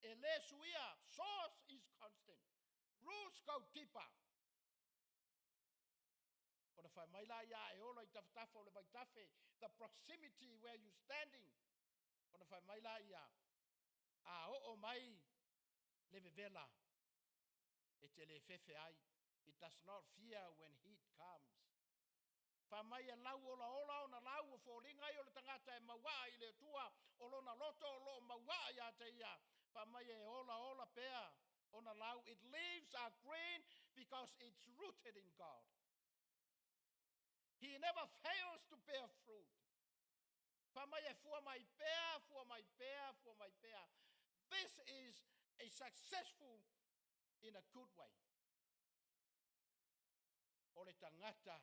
S5: e le suia. Source is constant. Roots go deeper. O na whamai la ia e ola I tafutafo o le maitafe. The proximity where you're standing. O na whamai la ia. A o mai le vevela. E te le fefe ai. It does not fear when heat comes. Whamai e lau ola o na lau o fōringa I o le tangata e maua I le tua o lona loto o lo maua I a te ia. Whamai e ola pea o na lau. It leaves are green because it's rooted in God. He never fails to bear fruit. Whamai e fua mai pea. This is a successful in a good way. O le tangata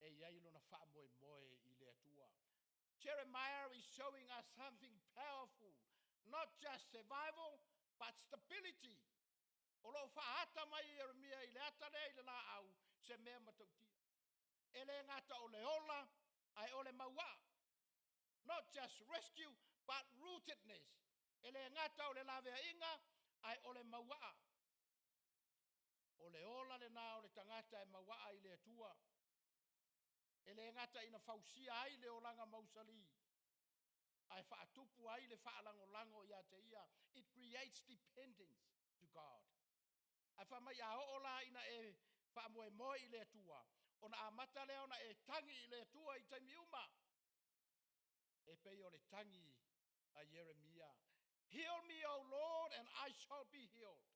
S5: e iai lona whaamoemoe I le atua. Jeremiah is showing us something powerful, not just survival, but stability. O lo whaata mai Jeremiah I le atare I le la au se mea matautia. E le ngata o le ola ai o le maua. Not just rescue, but rootedness. E le ngata o le lavea inga ai o le maua. O le ola le na o le tangata e maua I le atua. E le ngata ina fausia ai le olanga mausali. Ai whaatupu ai le whaalango ia te ia. It creates dependence to God. Ai whamai a hoola ina e whaamoe I le atua. Ona amata leo na e tangi I le atua I te miuma. E pei o le tangi a Jeremiah. Heal me, O Lord, and I shall be healed.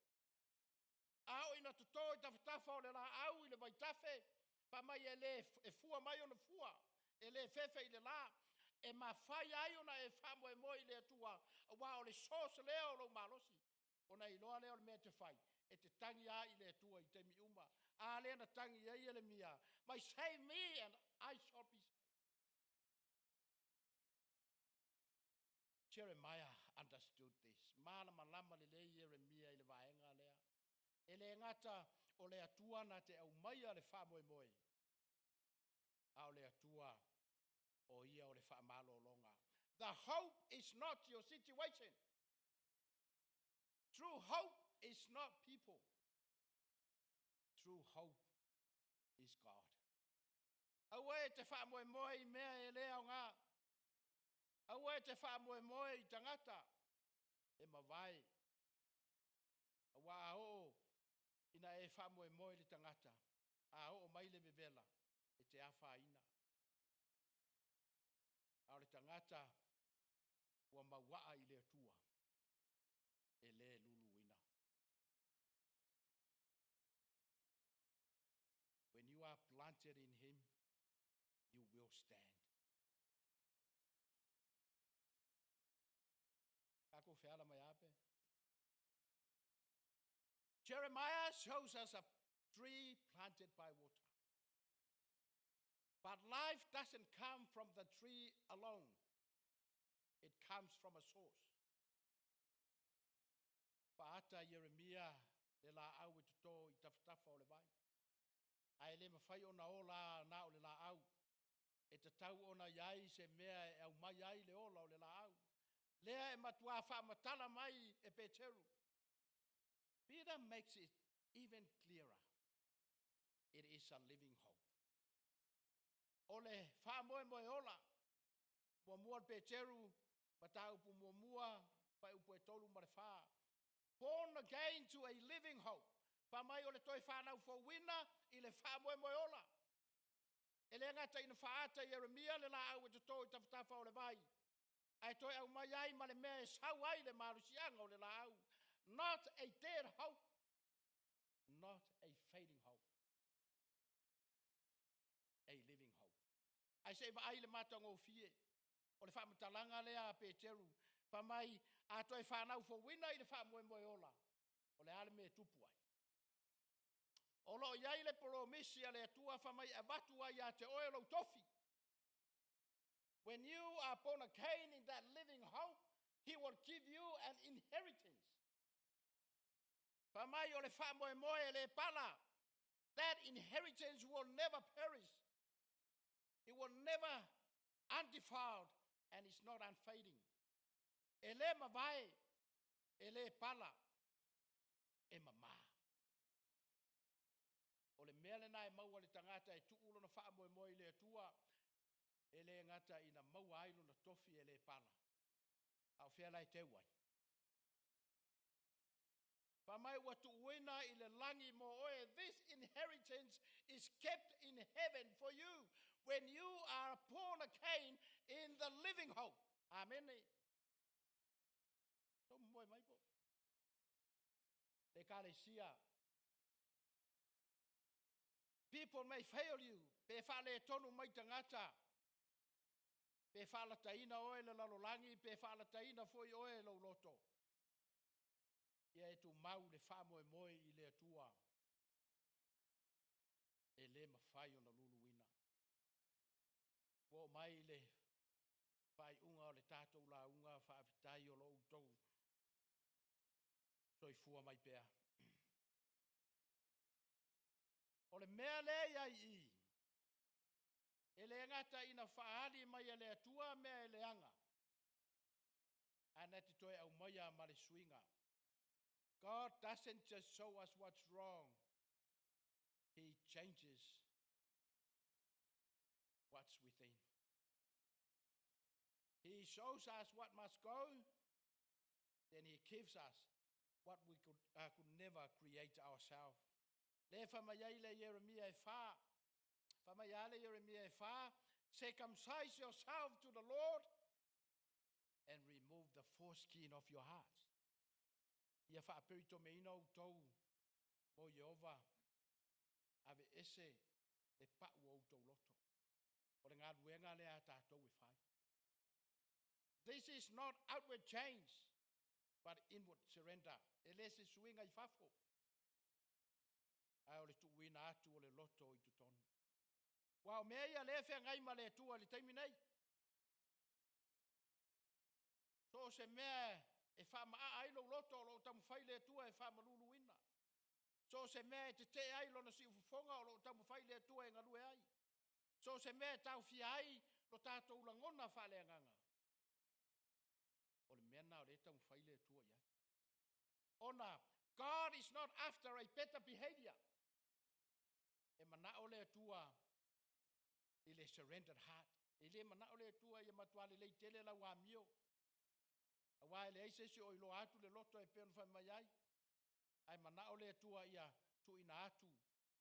S5: Ao ina tutoi tawhatafa o le la au I le vaitafe. Pa mai e le e fua mai o na fua. E le fefe I le la. E mawhai ai ona e whamoe I le atua. Wa o le sos leo lo malosi. Ona I loa leo le mea te whai. E te tangi a I le atua I te miuma. A le na tangi ai le mia. Mai save me and I shall be saved. Jeremiah understood this. Mana malama le le Jeremiah I le vaenga lea. E le ngata o le atua na te au mai a le whamoe. A o le atua o ia o le whaamalo longa. The hope is not your situation. True hope is not people. True hope is God. Awe te whamoe mea e lea o ngā. Awe te whamoe I tangata. E mawai. Awa a o ina e whamoe le tangata. A o mai le vevela. E te awha ina. A le tangata ua mawaa I le atua. E le lulu ina. When you are planted in Him, you will stand. Kako whiala mai ape. Jeremiah shows us a tree planted by water. But life doesn't come from the tree alone. It comes from a source. Paata Jeremiah le la au I tuto I tawhatafa o le vai. Ai le mawhai o na ola na o le la au. E te tau o na iai se mea e au mai ai le ola o le la au. Lea e matua whaamatala mai e Peteru. Peter makes it even clearer. It is a living hope. O le whaamoe ola. Mua mua Peteru, mata upu mua mua, pa upu e tolu mare whaa. Born again to a living hope. Pa mai o le toi whanau for winner, I le whaamoe ola. E le ngata ina whaata Jeremiah le la au e te toi tawhatafa o le vai. Ai toi au mai ai ma le mea e sau ai le marusianga o le la au. Not a dead hope. Not a fading hope. A living hope. Ai se va ai le matango fie. O le whamatalanga lea a Peteru. Pa mai a toi whanau for winner I le whaamoe ola. O le ale me tupu ai. O lo iai le promisi a le atua whamai a watu ai a te oe lo tofi. When you are born again in that living hope, He will give you an inheritance. Whamai o le whamoe le pala. That inheritance will never perish. It will never undefiled and it's not unfading. E le mawai, e le pala, e mama. O le mea le nai maua le tangata e tuulo na whaamoe le atua. E le ngata ina maua ailu na tofi e le pala. Au whea lai te wai. Pamai watu uena I le langi mo oe. This inheritance is kept in heaven for you when you are born again in the living hope. Amen. Tom moe mai po. Le kalesia. People may fail you. Pe whale tonu mai tangata. Pe whala taina oe le lalolangi. Pe whala taina foi oe lo loto. ia e tu mau le wha moe moe I le atua. E le mawhai o na luluina. Wo mai le whai unga o le tātou la unga whaafitai o lo utou. So I fua mai pēr. O le mea le ia I. E le ngata ina whaali mai le atua mea le anga. Ana te toi au mai a mare swinga. God doesn't just show us what's wrong. He changes what's within. He shows us what must go. Then he gives us what we could never create ourselves. Le whamayai le Jeremiah e wha. Whamayai le Jeremiah e wha. Circumcise yourself to the Lord and remove the foreskin of your hearts. Ia whaapirito me ina utou mo Yehova. Ave ese le pa'u o utou loto. O le ngā ruenga le a tātou e whai. This is not outward change, but inward surrender. E le se suinga I whafo. Ai o le tuuina atu o le loto I tutonu. Wa o mea ia le whea ngai ma le tua le taimi nei. So se mea e whamaa ai lo loto lo tamu whai le tua e whamalulu ina. So se mea te te ai lo na si ufufonga o lo tamu whai le tua e ngalue ai. So se mea tau fia ai lo tātou langona whale anganga. O le mea nao le tamu whai le tua iai. Ona, God is not after a better behavior. E mana o le tua I le surrendered heart. E le mana o le tua I matuale le tele la wamio. A wai le eise si o ilo atu le loto e peon whai mai ai. Ai mana o le tua ia tu ina atu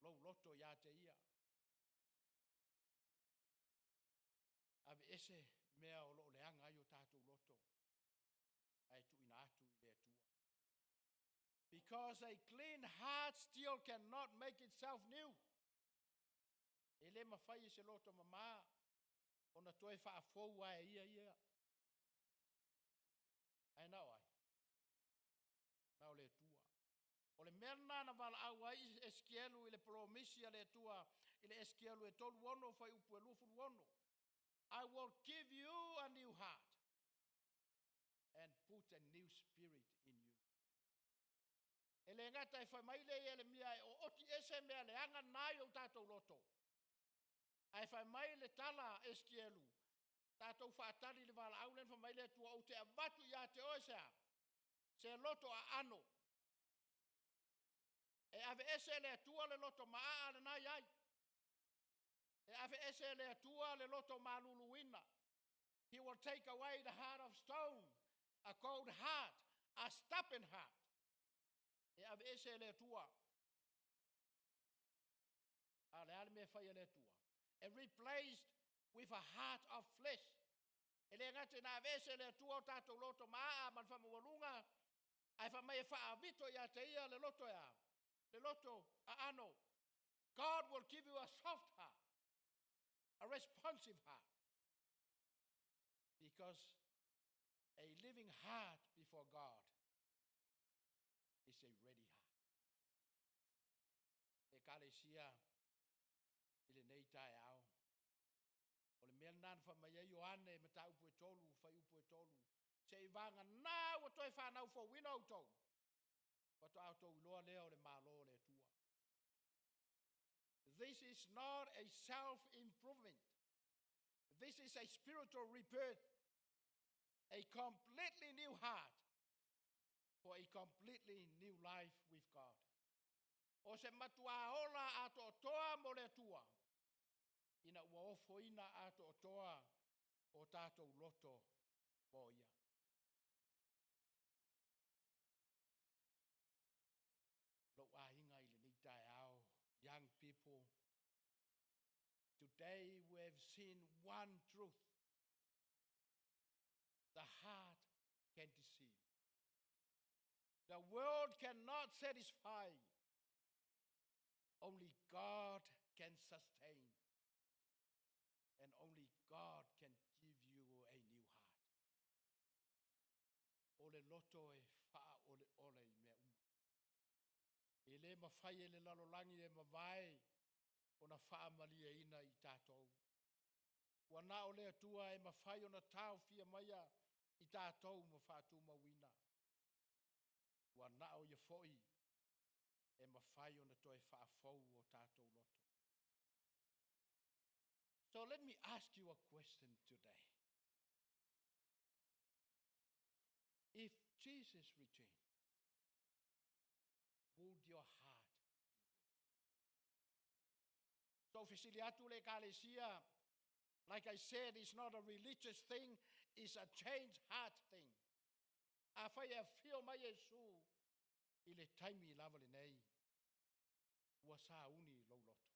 S5: lo loto ia te ia. Ave ese mea o lo leanga ai o tātou loto. Ai tu ina atu I le tua. Because a clean heart still cannot make itself new. E le mawhai se loto mama. Ona toi whaafou ai ia. Ai nao ai. Nao le tua. O le merna na wala au ai eskielu I le promisia le tua. I le eskielu e tolu ono whai upu e lufu ono. I will give you a new heart. And put a new spirit in you. E le ngata e whai maile e le mia o oti ese mea le anga nai o tātou loto. Ai whai mai le tala eskielu. Tātou whaatari le wala au len whai mai le tua o te avatu ia te oesea. Se loto a ano. E ave ese le tua le loto maa le nai ai. E ave ese le tua le loto maluluina. He will take away the heart of stone. A cold heart, a stubborn heart. E ave ese le tua. Ale ale me fai le tua. And replaced with a heart of flesh. E le ngate na ave ese le tua o tātou loto maa man whamawalunga. Ai whamai e whaavito ia te ia le loto ia. Le loto a ano. God will give you a soft heart. A responsive heart. Because a living heart before God is a ready heart. E kalesia I le nei tae au. O le mea nan whamai e Ioane me ta upu e tolu, whai upu e tolu. Se I vanga nā o toi whanau fo wina o tau. Pato au tau loa leo le malo le tua. This is not a self-improvement. This is a spiritual rebirth. A completely new heart for a completely new life with God. O se matua ola ato toa mo le tua. Ina ua ofo ina ato toa o tātou loto mo ia. Lo a hinga I le ni tae au, young people. Today we have seen one truth. The heart can deceive. The world cannot satisfy. Only God can sustain. And only God can give you a new heart. O le loto e wha o le ole I mea le mawhai e le lalolangi e mawai o na whaamalia ina I tātou. Ua nā o lea tua e mawhai o na tau fia maia I tātou ma whātu mawina. Ua nā o ia foi e mawhai o na toi whaafou o tātou loto. So let me ask you a question today. If Jesus returned, would your heart do well? So Failauga le kalesia, like I said, it's not a religious thing, it's a change heart thing. A whai e whio mai Jesu I le taimi lava le nei. Ua sa uni lo loto.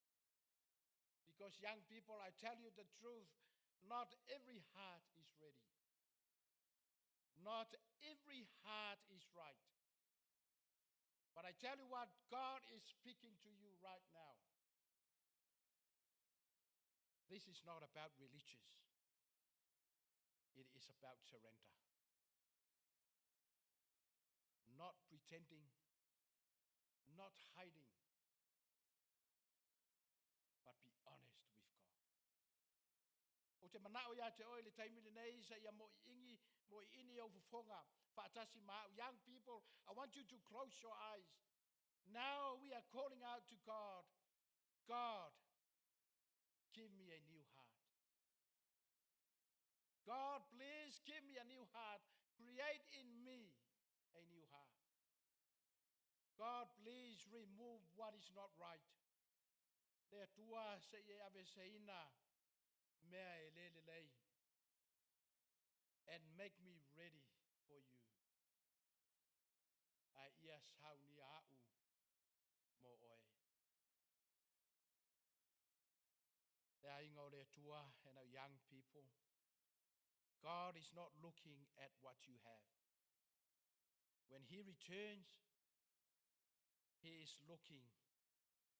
S5: Because young people, I tell you the truth, not every heart is ready. Not every heart is right. But I tell you what, God is speaking to you right now. This is not about religious. It is about surrender. Not pretending, not hiding, but be honest with God. O te manao ia te oe le taimile nei sa ia mo ingi, mo ini o fufonga, whaatasi maa. Young people, I want you to close your eyes. Now we are calling out to God. God, give me a new heart. God, please give me a new heart. Create in me a new heart. God, please remove what is not right. Le tua se ye ave seina mea e lele lei. And make me ready for you. A ia Sauniga au mo oe. Le ainga le tua and our young people. God is not looking at what you have. When He returns, He is looking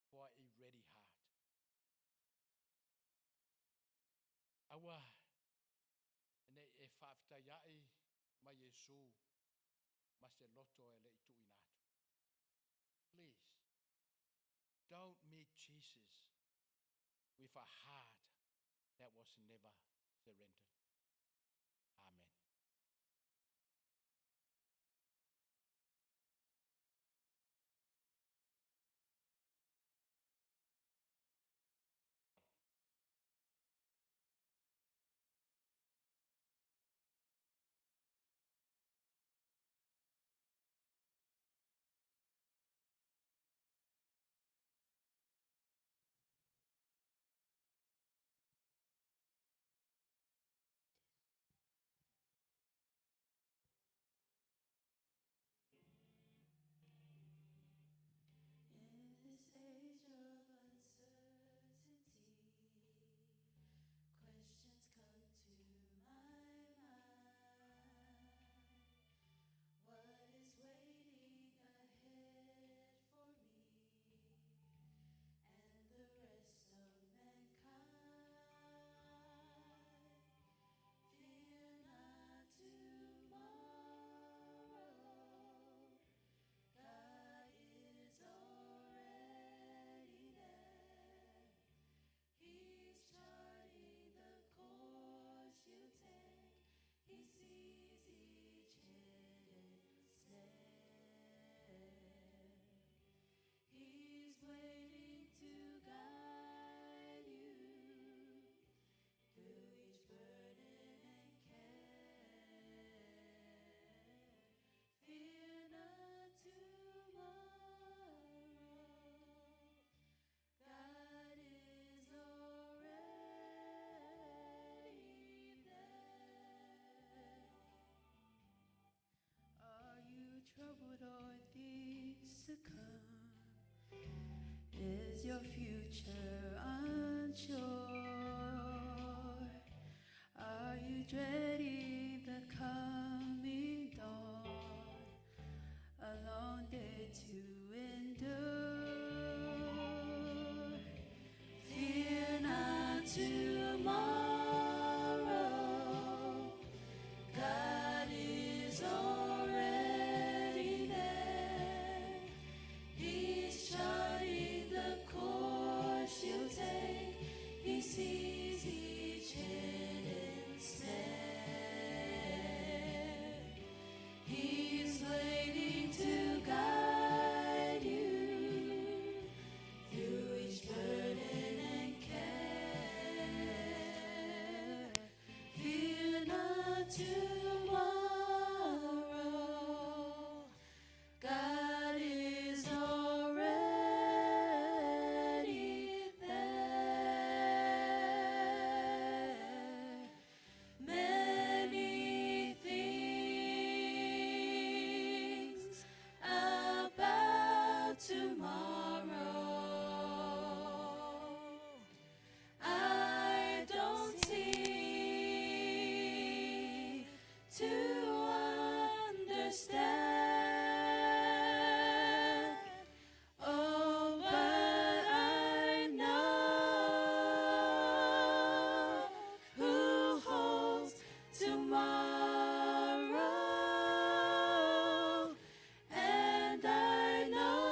S5: for a ready heart. Awa, ne e whaaftaiai mai Jesu, ma se loto e le itu inatu. Please, don't meet Jesus with a heart that was never surrendered. Amen.
S6: In this age of uncertainty, questions come to my mind. What is waiting ahead for me and the rest of mankind? Fear not tomorrow. God is already there. He's charting the course you take. He sees each hidden snare. He's waiting to guide you through each burden and care. Fear not tomorrow. God is already there. Are you troubled or things to come? Is your future unsure? Are you dreading the coming dawn? A long day to endure. Fear not tomorrow. God is already there. He's understand. Oh, but I know who holds tomorrow, and I know,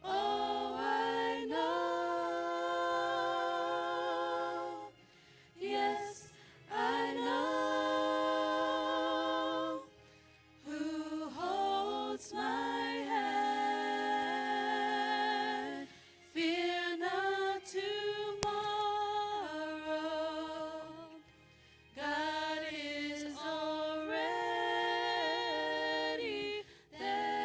S6: oh, I know, yes, I know who holds my hand. Fear not tomorrow, God is already there.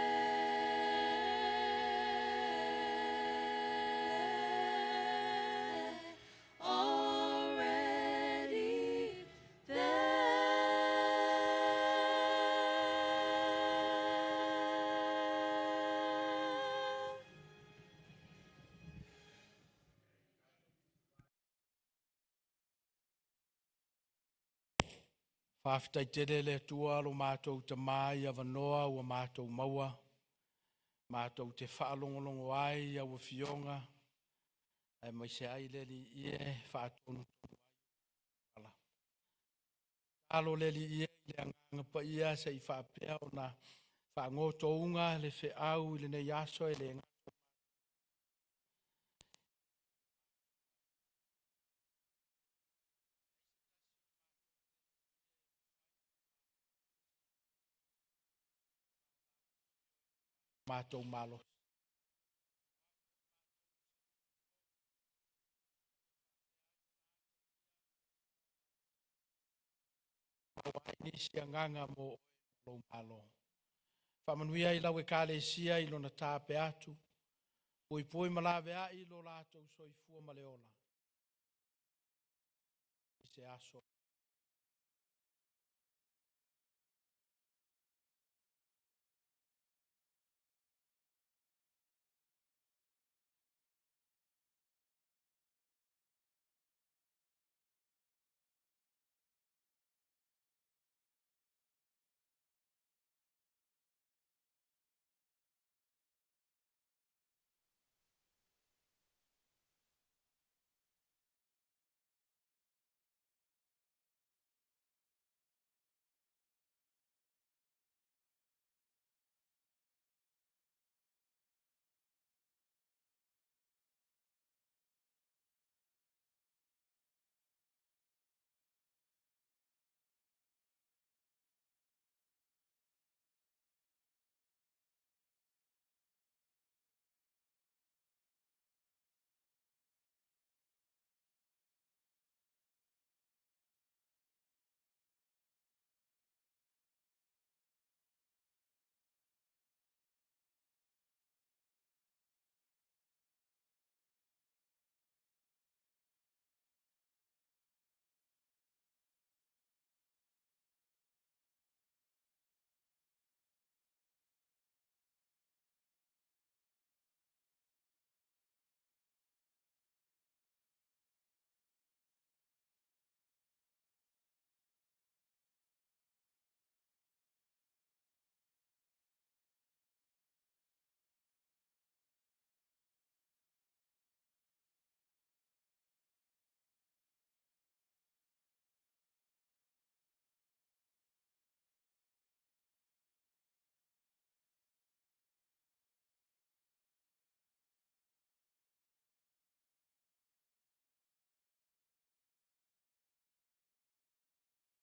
S6: Already there.
S5: Whawhitai tere le tua lo mātou te mai a wanoa ua mātou maua. Mātou te whaalongolongo ai a ua fionga. Ai mai se ai le li ie whaatonu tonu ala. Alo le li ie le anganga pa ia se I whaapea o na whaangoto unga le whiau le nei aso e le ngā. Mātou malo. Mawai nisi anganga mo lo malo. Whamanuia I lau e kāle sia I lona tāpe atu. Poi malawe a I lo lātou soifua maleola. I se aso.